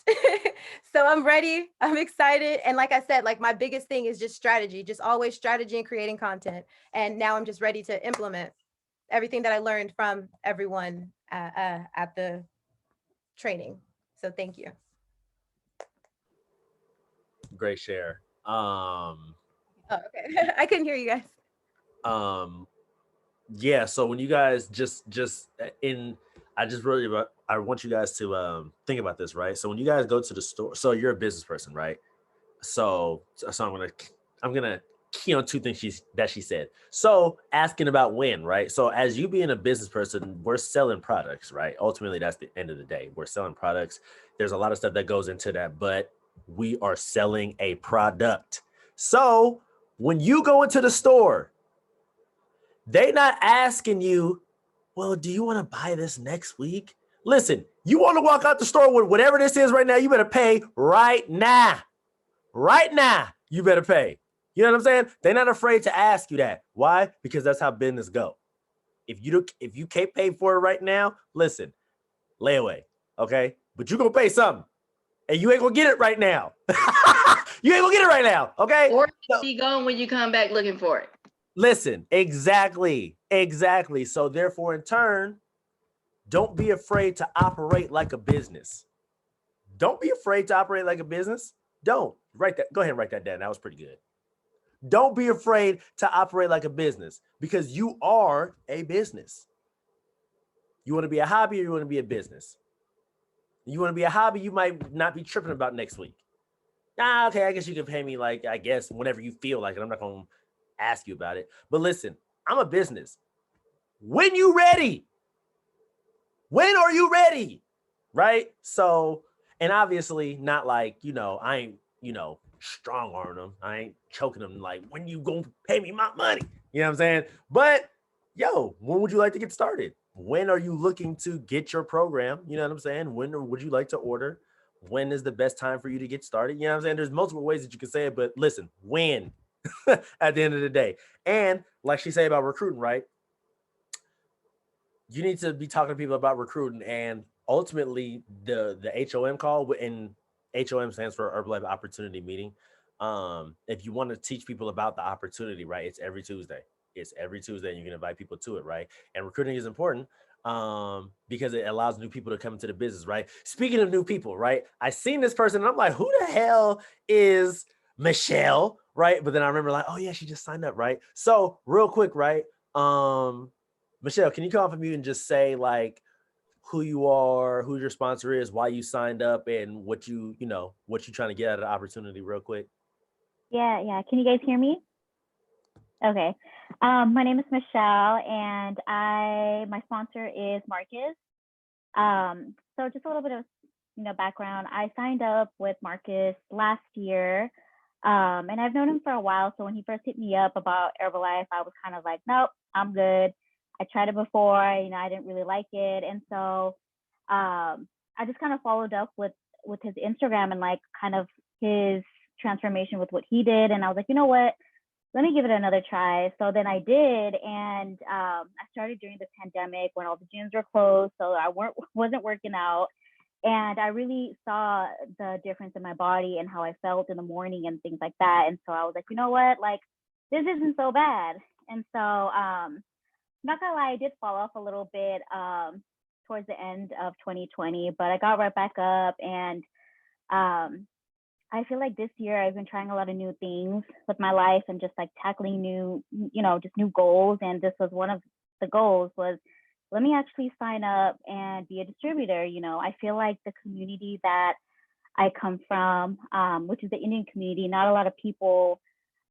So I'm ready. I'm excited. And like I said, like my biggest thing is just strategy, just always strategy and creating content. And now I'm just ready to implement everything that I learned from everyone at the training. So thank you. Great share. Oh, okay. I couldn't hear you guys. Yeah, so when you guys I want you guys to think about this, right? So when you guys go to the store, so you're a business person, right? So I'm gonna key on two things she said. So asking about when, right? So as you being a business person, we're selling products, right? Ultimately, that's the end of the day. We're selling products. There's a lot of stuff that goes into that, but we are selling a product. So when you go into the store, they not asking you, well, do you want to buy this next week? Listen, you want to walk out the store with whatever this is right now, you better pay right now. Right now, you better pay. You know what I'm saying? They're not afraid to ask you that. Why? Because that's how business go. If you can't pay for it right now, listen, layaway, okay? But you're gonna pay something, and you ain't gonna get it right now. You ain't gonna get it right now, okay? Or be gone when you come back looking for it. Listen, exactly. So therefore, in turn, don't be afraid to operate like a business. Don't be afraid to operate like a business. Don't write that. Go ahead and write that down. That was pretty good. Don't be afraid to operate like a business because you are a business. You want to be a hobby or you want to be a business? You want to be a hobby, you might not be tripping about next week. Okay, I guess you can pay me like, I guess, whenever you feel like it. I'm not going to ask you about it. But listen, I'm a business. When you ready? When are you ready? Right? So, and obviously not like, I ain't, strong arm them. I ain't choking them like, when you gonna pay me my money? You know what I'm saying? But yo, when would you like to get started? When are you looking to get your program? You know what I'm saying? When would you like to order? When is the best time for you to get started? You know what I'm saying? There's multiple ways that you can say it, but listen, when at the end of the day. And like she said about recruiting, right? You need to be talking to people about recruiting, and ultimately the HOM call, and HOM stands for Herbalife Opportunity Meeting. If you want to teach people about the opportunity, right, it's every Tuesday. And you can invite people to it, right? And recruiting is important because it allows new people to come into the business, right? Speaking of new people, right? I seen this person and I'm like, who the hell is Michelle, right? But then I remember like, oh yeah, she just signed up, right? So real quick, right? Michelle, can you come off of mute and just say like who you are, who your sponsor is, why you signed up, and what you trying to get out of the opportunity real quick? Yeah. Can you guys hear me? Okay. My name is Michelle, and my sponsor is Marcus. So just a little bit of background. I signed up with Marcus last year, and I've known him for a while. So when he first hit me up about Herbalife, I was kind of like, nope, I'm good. I tried it before, I didn't really like it. And so I just kind of followed up with his Instagram and like kind of his transformation with what he did. And I was like, you know what, let me give it another try. So then I did. And I started during the pandemic when all the gyms were closed. So I wasn't working out. And I really saw the difference in my body and how I felt in the morning and things like that. And so I was like, you know what, like, this isn't so bad. And so, not gonna lie, I did fall off a little bit towards the end of 2020, but I got right back up. And I feel like this year I've been trying a lot of new things with my life and just like tackling new goals. And this was one of the goals was, let me actually sign up and be a distributor. I feel like the community that I come from, which is the Indian community, not a lot of people,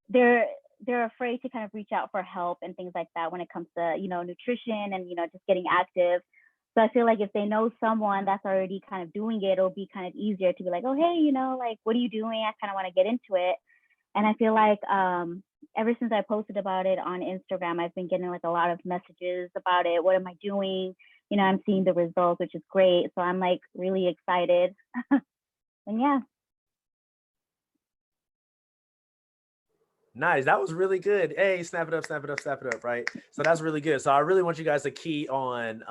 they're afraid to kind of reach out for help and things like that when it comes to, nutrition and, just getting active. So I feel like if they know someone that's already kind of doing it, it'll be kind of easier to be like, oh, hey, like, what are you doing? I kind of want to get into it. And I feel like ever since I posted about it on Instagram, I've been getting like a lot of messages about it. What am I doing? I'm seeing the results, which is great. So I'm like really excited. And yeah. Nice. That was really good. Hey, snap it up, right? So that's really good. So I really want you guys to key on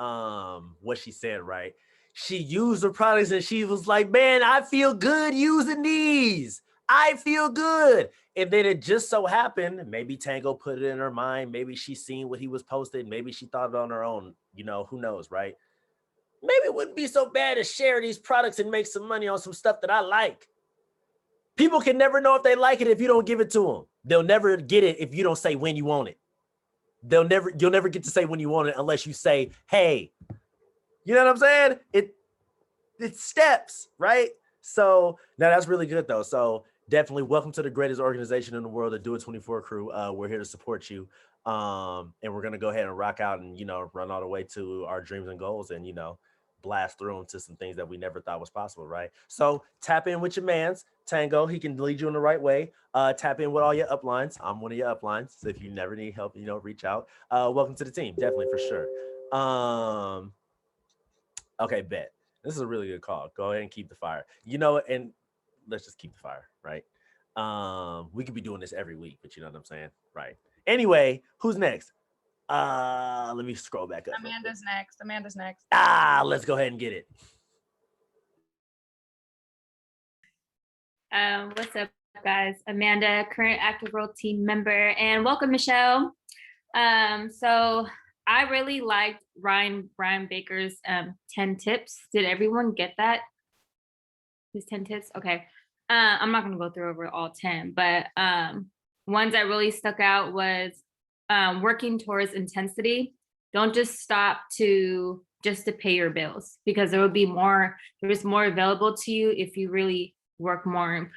what she said, right? She used the products and she was like, man, I feel good using these. I feel good. And then it just so happened, maybe Tango put it in her mind. Maybe she seen what he was posting. Maybe she thought it on her own. Who knows, right? Maybe it wouldn't be so bad to share these products and make some money on some stuff that I like. People can never know if they like it if you don't give it to them. They'll never get it if you don't say when you want it. You'll never get to say when you want it unless you say, hey, you know what I'm saying? It's steps, right? So now that's really good though. So definitely welcome to the greatest organization in the world, the Do It 24 crew. We're here to support you. And we're gonna go ahead and rock out and run all the way to our dreams and goals and blast through them to some things that we never thought was possible, right? So tap in with your man's Tango. He can lead you in the right way. Tap in with all your uplines. I'm one of your uplines. So if you never need help, reach out. Welcome to the team, definitely for sure. Okay, bet. This is a really good call. Go ahead and keep the fire. And let's just keep the fire, right? We could be doing this every week, but you know what I'm saying? Right. Anyway, who's next? Let me scroll back up. Amanda's next. Let's go ahead and get it. What's up, guys? Amanda, current Active World team member, and welcome, Michelle. So I really liked Brian Baker's 10 tips. Did everyone get that? His 10 tips? Okay. I'm not gonna go through over all 10, but ones that really stuck out was working towards intensity. Don't just stop to pay your bills, because there is more available to you if you really work more and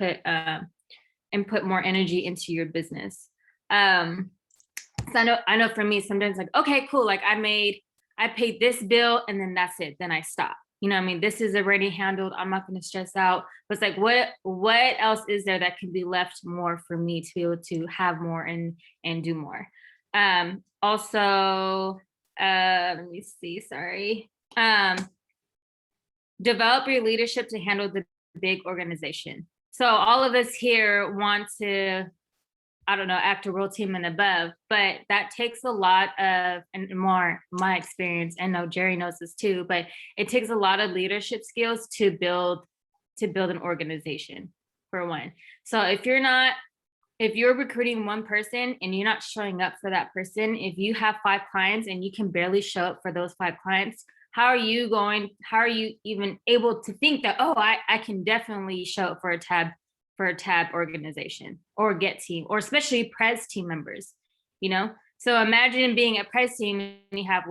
put more energy into your business. So I know for me, sometimes like, okay, cool. Like I paid this bill and then that's it. Then I stop. This is already handled. I'm not going to stress out. But it's like, what else is there that can be left more for me to be able to have more and do more? Also, let me see, sorry. Develop your leadership to handle the big organization. So all of us here want to, Active World team and above, but that takes a lot of, and more my experience, and no, Jerry knows this too, but it takes a lot of leadership skills to build an organization, for one. So if you're recruiting one person and you're not showing up for that person, if you have 5 clients and you can barely show up for those 5 clients, how are you even able to think that, oh, I can definitely show up for a tab organization or get team, or especially Prez team members, So imagine being a Prez team and you have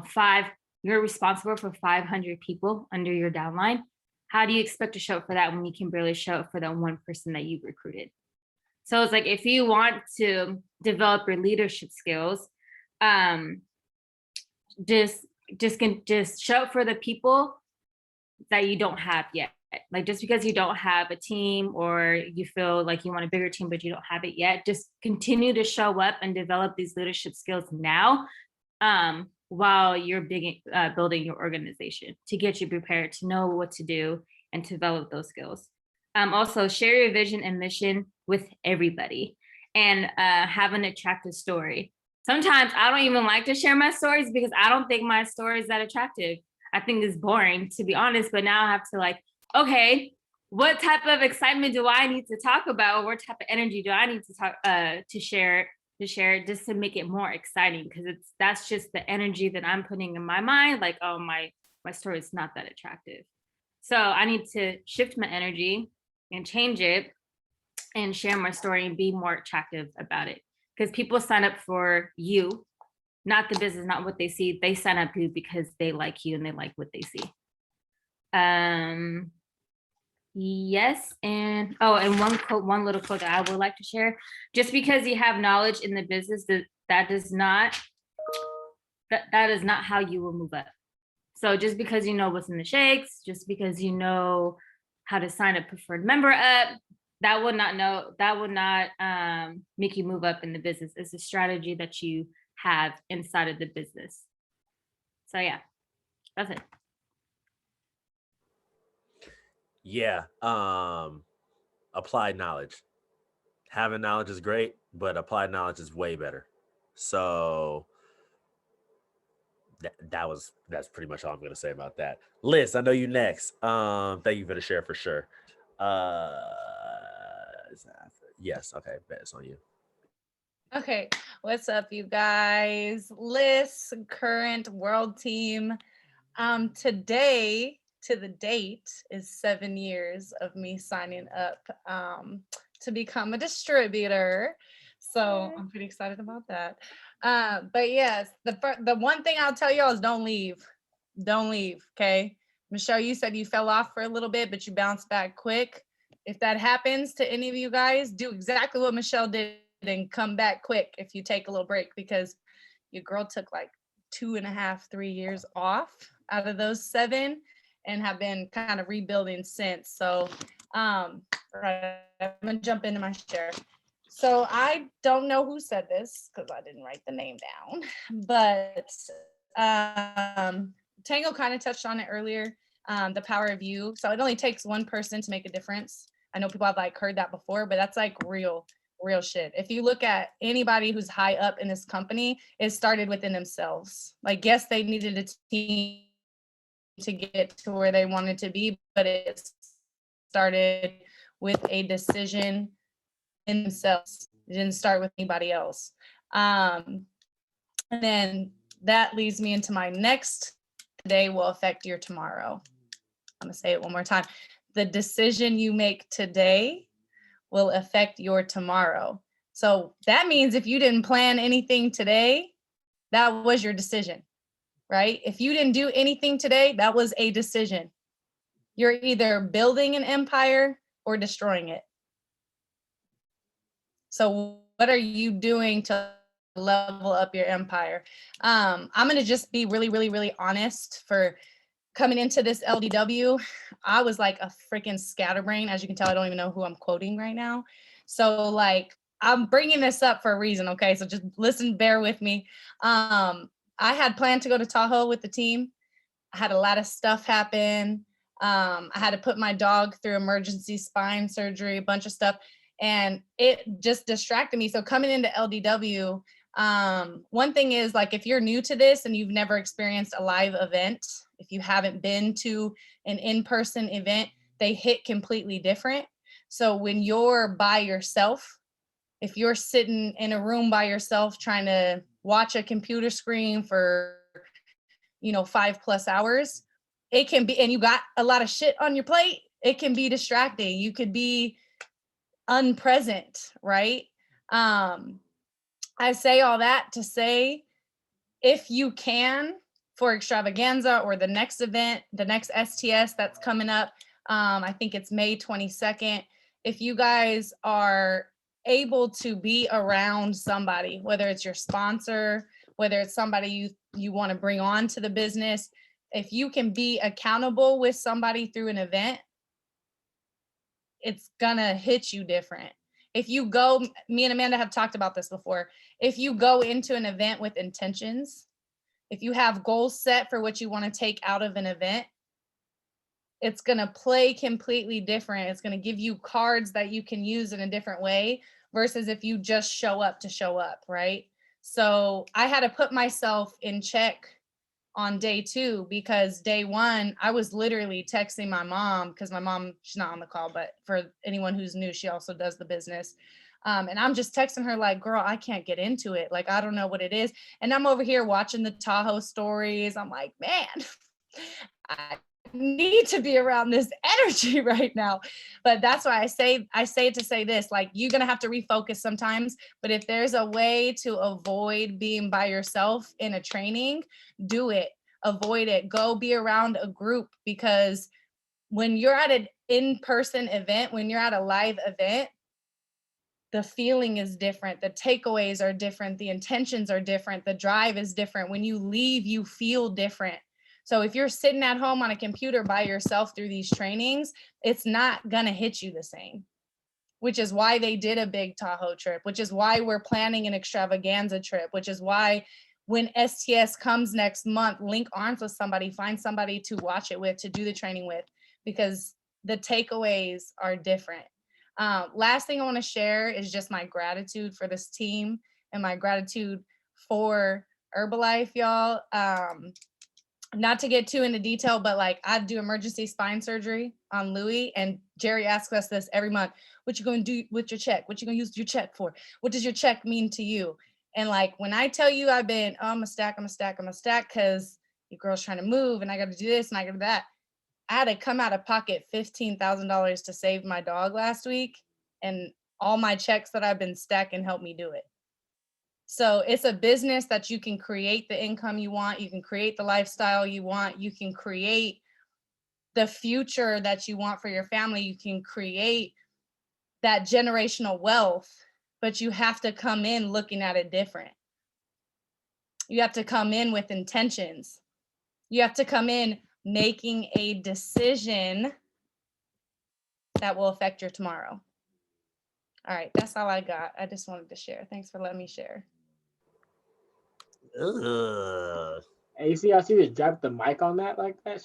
5, you're responsible for 500 people under your downline. How do you expect to show up for that when you can barely show up for that one person that you recruited? So it's like, if you want to develop your leadership skills, just show up for the people that you don't have yet. Like, just because you don't have a team, or you feel like you want a bigger team but you don't have it yet, just continue to show up and develop these leadership skills now, while you're building your organization, to get you prepared to know what to do and to develop those skills. Also, share your vision and mission with everybody, and have an attractive story. Sometimes I don't even like to share my stories because I don't think my story is that attractive. I think it's boring, to be honest, but now I have to okay, what type of excitement do I need to talk about? What type of energy do I need to talk to share just to make it more exciting? Because that's just the energy that I'm putting in my mind. Like, oh, my story is not that attractive. So I need to shift my energy and change it and share my story and be more attractive about it. Because people sign up for you, not the business, not what they see. They sign up you because they like you and they like what they see. Yes, and one little quote that I would like to share: just because you have knowledge in the business, that is not how you will move up. So just because you know what's in the shakes, just because you know how to sign a preferred member up, that would not make you move up in the business. It's a strategy that you have inside of the business. So yeah, that's it. Yeah. Applied knowledge. Having knowledge is great, but applied knowledge is way better. So that's pretty much all I'm gonna say about that. Liz, I know you next. Thank you for the share for sure. Yes, okay, bet it's on you. Okay, what's up, you guys? Liz, current world team. Today, to the date, is 7 years of me signing up to become a distributor. So I'm pretty excited about that. But yes, the one thing I'll tell y'all is don't leave. Don't leave, okay? Michelle, you said you fell off for a little bit, but you bounced back quick. if that happens to any of you guys, do exactly what Michelle did and come back quick if you take a little break, because your girl took like 2.5, 3 years off out of those 7 and have been kind of rebuilding since. So right, I'm gonna jump into my share. So I don't know who said this because I didn't write the name down, but Tango kind of touched on it earlier, the power of you. So it only takes one person to make a difference. I know people have like heard that before, but that's like real shit. If you look at anybody who's high up in this company, it started within themselves. Like, yes, they needed a team to get to where they wanted to be, but it started with a decision in themselves. It didn't start with anybody else. And then that leads me into my next: today will affect your tomorrow. I'm gonna say it one more time. The decision you make today will affect your tomorrow. So that means if you didn't plan anything today, that was your decision, right? If you didn't do anything today, that was a decision. You're either building an empire or destroying it. So what are you doing to level up your empire? I'm going to just be really honest. For coming into this LDW, I was like a freaking scatterbrain. As you can tell, I don't even know who I'm quoting right now. So like, I'm bringing this up for a reason, okay? So just listen, bear with me. I had planned to go to Tahoe with the team. I had a lot of stuff happen. I had to put my dog through emergency spine surgery, a bunch of stuff, and it just distracted me. So coming into LDW, one thing is, like, if you're new to this and you've never experienced a live event, if you haven't been to an in-person event, they hit completely different. So when you're by yourself, if you're sitting in a room by yourself trying to watch a computer screen for 5+ hours, it can be, and you got a lot of shit on your plate, it can be distracting. You could be unpresent, right? I say all that to say, if you can, for extravaganza or the next event, the next STS that's coming up, I think it's May 22nd. If you guys are able to be around somebody, whether it's your sponsor, whether it's somebody you want to bring on to the business, if you can be accountable with somebody through an event, it's gonna hit you different. If you go, me and Amanda have talked about this before, if you go into an event with intentions, if you have goals set for what you want to take out of an event, it's going to play completely different. It's going to give you cards that you can use in a different way versus if you just show up to show up, right? So I had to put myself in check on day 2, because day 1, I was literally texting my mom, because my mom, she's not on the call, but for anyone who's new, she also does the business. And I'm just texting her like, girl, I can't get into it. Like, I don't know what it is. And I'm over here watching the Tahoe stories. I'm like, man, I need to be around this energy right now. But that's why I say it to say this, like, you're going to have to refocus sometimes, but if there's a way to avoid being by yourself in a training, do it. Avoid it. Go be around a group, because when you're at an in-person event, when you're at a live event, the feeling is different. The takeaways are different. The intentions are different. The drive is different. When you leave, you feel different. So if you're sitting at home on a computer by yourself through these trainings, it's not going to hit you the same, which is why they did a big Tahoe trip, which is why we're planning an extravaganza trip, which is why when STS comes next month, link arms with somebody, find somebody to watch it with, to do the training with, because the takeaways are different. Last thing I want to share is just my gratitude for this team and my gratitude for Herbalife, y'all. Not to get too into detail, but like, I do emergency spine surgery on Louis, and Jerry asks us this every month: what you going to do with your check? What you going to use your check for? What does your check mean to you? And like, when I tell you I've been, I'm a stack, because your girl's trying to move and I got to do this and I got to do that. I had to come out of pocket $15,000 to save my dog last week, and all my checks that I've been stacking helped me do it. So it's a business that you can create the income you want. You can create the lifestyle you want. You can create the future that you want for your family. You can create that generational wealth, but you have to come in looking at it different. You have to come in with intentions. You have to come in making a decision that will affect your tomorrow. All right, that's all I got. I just wanted to share. Thanks for letting me share. Ugh. And you see how she just dropped the mic on that like that?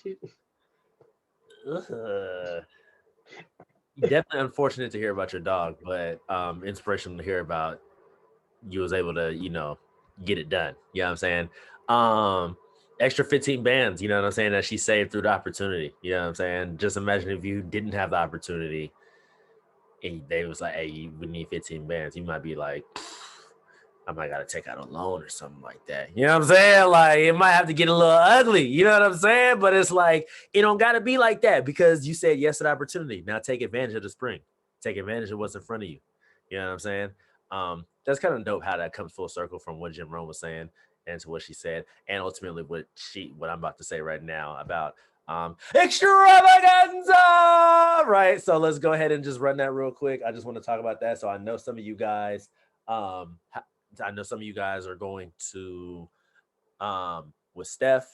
Ugh. Definitely unfortunate to hear about your dog, but inspirational to hear about you was able to, get it done. You know what I'm saying? Extra 15 bands, you know what I'm saying, that she saved through the opportunity. You know what I'm saying? Just imagine if you didn't have the opportunity and they was like, hey, we need 15 bands. You might be like, I might gotta take out a loan or something like that. You know what I'm saying? Like it might have to get a little ugly. You know what I'm saying? But it's like it don't gotta be like that because you said yes to the opportunity. Now take advantage of the spring. Take advantage of what's in front of you. You know what I'm saying? That's kind of dope how that comes full circle from what Jim Rohn was saying and to what she said, and ultimately what I'm about to say right now about extravaganza. Right. So let's go ahead and just run that real quick. I just want to talk about that. So I know some of you guys are going to with Steph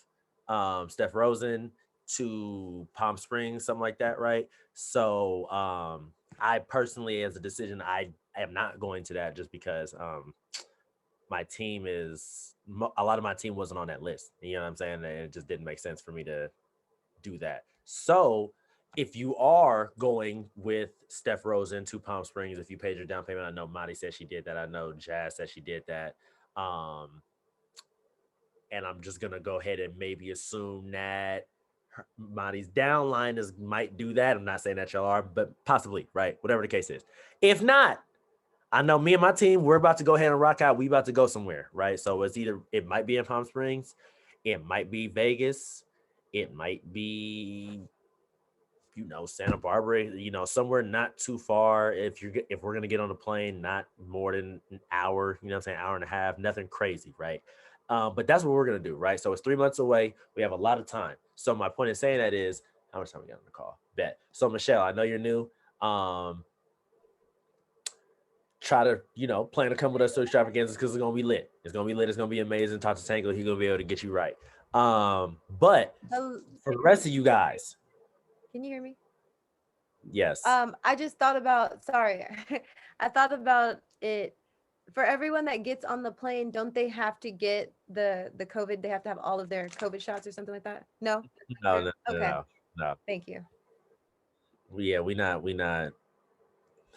Rosen to Palm Springs, something like that, right? So I personally, as a decision, I am not going to that just because my team a lot of my team wasn't on that list. You know what I'm saying? And it just didn't make sense for me to do that. So if you are going with Steph Rosen to Palm Springs, if you paid your down payment, I know Madi said she did that. I know Jazz said she did that. And I'm just gonna go ahead and maybe assume that Madi's downline might do that. I'm not saying that y'all are, but possibly, right? Whatever the case is. If not, I know me and my team, we're about to go ahead and rock out. We about to go somewhere, right? So it might be in Palm Springs, it might be Vegas, it might be, Santa Barbara, somewhere not too far. If we're gonna get on a plane, not more than an hour, hour and a half, nothing crazy, right? But that's what we're gonna do, right? So it's 3 months away. We have a lot of time. So my point in saying that is, how much time we got on the call? Bet. So Michelle, I know you're new. Try to, plan to come with us to extravaganzas because it's gonna be lit. It's gonna be lit. It's gonna be amazing. Talk to Tango. He's gonna be able to get you right. But for the rest of you guys, can you hear me? Yes. I just thought about, sorry, I thought about it. For everyone that gets on the plane, don't they have to get the COVID? They have to have all of their COVID shots or something like that? No? No. Okay. No. Thank you. Yeah, we not.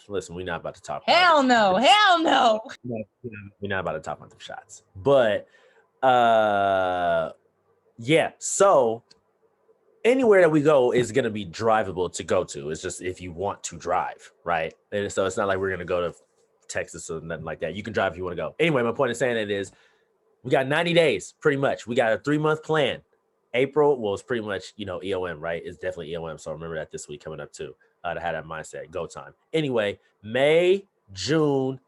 Listen, we're not about to talk. Hell no. Hell no. We're not about to talk about them shots. But yeah. So anywhere that we go is going to be drivable to go to. It's just if you want to drive, right? And so it's not like we're going to go to Texas or nothing like that. You can drive if you want to go. Anyway, my point in saying it is we got 90 days, pretty much. We got a 3-month plan. April was pretty much, EOM, right? It's definitely EOM. So remember that this week coming up too, to have that mindset, go time. Anyway, May, June,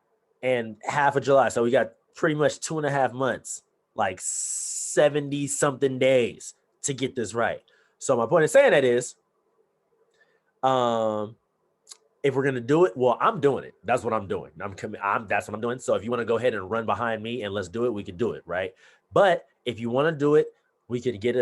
and half of July. So we got pretty much 2.5 months, like 70 something days to get this right. So my point in saying that is, if we're gonna do it, well, I'm doing it. That's what I'm doing. That's what I'm doing. So if you want to go ahead and run behind me and let's do it, we can do it, right? But if you want to do it, we could get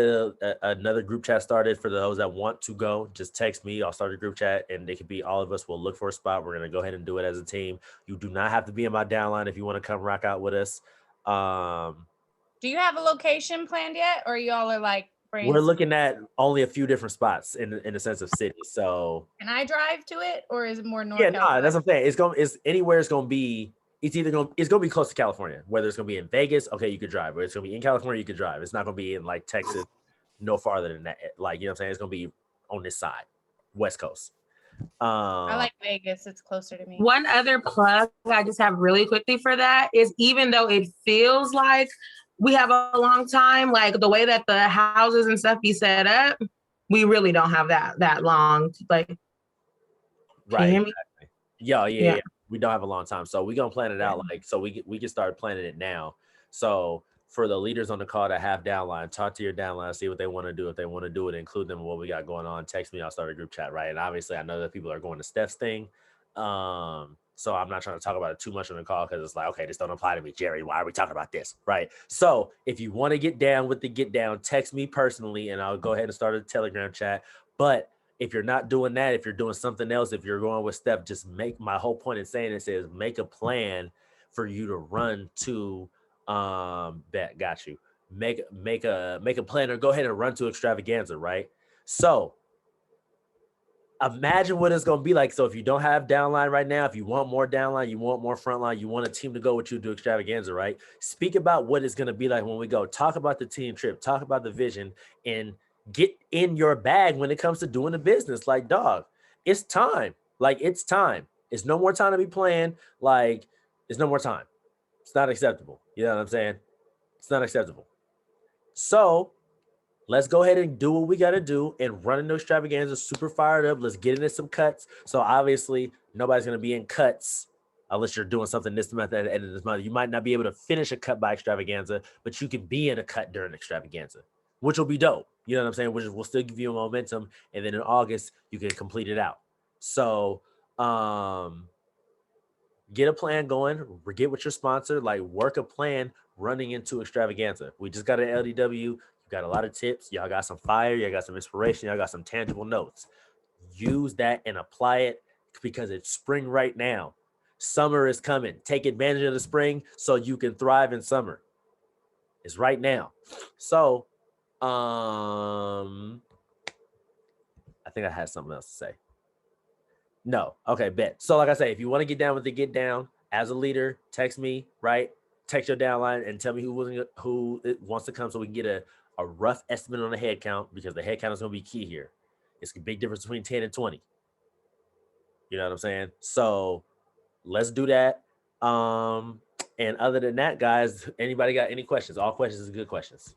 another group chat started for those that want to go. Just text me. I'll start a group chat, and it could be all of us. We'll look for a spot. We're gonna go ahead and do it as a team. You do not have to be in my downline if you want to come rock out with us. Do you have a location planned yet, or y'all are like? We're looking at only a few different spots in the sense of city. So can I drive to it, or is it more North? Yeah, no, that's what I'm saying. It's anywhere. It's gonna be close to California. Whether it's gonna be in Vegas, okay, you could drive. Or it's gonna be in California, you could drive. It's not gonna be in like Texas, no farther than that. Like, you know what I'm saying? It's gonna be on this side, West Coast. I like Vegas. It's closer to me. One other plug I just have really quickly for that is, even though it feels like we have a long time, like the way that the houses and stuff be set up, we really don't have that long. Like, right. Exactly. Yeah. We don't have a long time. So we're gonna plan it out. Like, so we can start planning it now. So for the leaders on the call that have downline, talk to your downline, see what they want to do. If they want to do it, include them in what we got going on. Text me, I'll start a group chat, right? And obviously, I know that people are going to Steph's thing. So I'm not trying to talk about it too much on the call because it's like, okay, this don't apply to me, Jerry. Why are we talking about this, right? So if you want to get down with the get down, text me personally, and I'll go ahead and start a Telegram chat. But if you're not doing that, if you're doing something else, if you're going with Steph, just make my whole point in saying this is make a plan for you to run to bet got you. Make a plan or go ahead and run to extravaganza, right? So imagine what it's going to be like. So if you don't have downline right now, if you want more downline, you want more frontline, you want a team to go with you to extravaganza, right? Speak about what it's going to be like when we go. Talk about the team trip, talk about the vision, and get in your bag when it comes to doing the business. Like, dog, it's time. Like, it's time. It's no more time to be playing. Like, it's no more time. It's not acceptable. You know what I'm saying? It's not acceptable. So let's go ahead and do what we got to do and run into extravaganza, super fired up. Let's get into some cuts. So obviously nobody's going to be in cuts unless you're doing something this month at the end of this month. You might not be able to finish a cut by extravaganza, but you can be in a cut during extravaganza, which will be dope. You know what I'm saying? Which will still give you a momentum. And then in August, you can complete it out. So get a plan going, get with your sponsor, like work a plan running into extravaganza. We just got an LDW. You got a lot of tips. Y'all got some fire. Y'all got some inspiration. Y'all got some tangible notes. Use that and apply it because it's spring right now. Summer is coming. Take advantage of the spring so you can thrive in summer. It's right now. So, I think I had something else to say. No. Okay, bet. So like I say, if you want to get down with the get down as a leader, text me, right? Text your downline and tell me who wants to come so we can get a rough estimate on the head count because the head count is going to be key here. It's a big difference between 10 and 20. You know what I'm saying? So let's do that. And other than that, guys, anybody got any questions? All questions are good questions.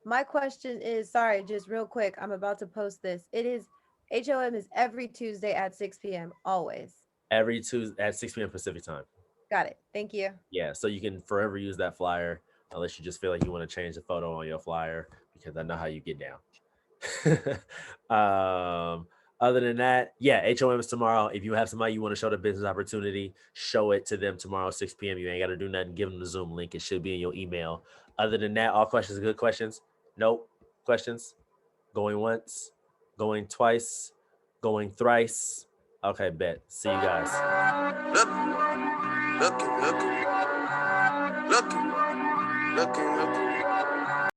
My question is, sorry, just real quick. I'm about to post this. It is HOM is every Tuesday at 6 p.m. always. Every Tuesday at 6 p.m. Pacific time. Got it. Thank you. Yeah, so you can forever use that flyer unless you just feel like you want to change the photo on your flyer because I know how you get down. Other than that, yeah, HOM is tomorrow. If you have somebody you want to show the business opportunity, show it to them tomorrow, 6 p.m. You ain't got to do nothing. Give them the Zoom link. It should be in your email. Other than that, all questions are good questions. Nope. Questions? Going once, going twice, going thrice. Okay, bet. See you guys. Looking.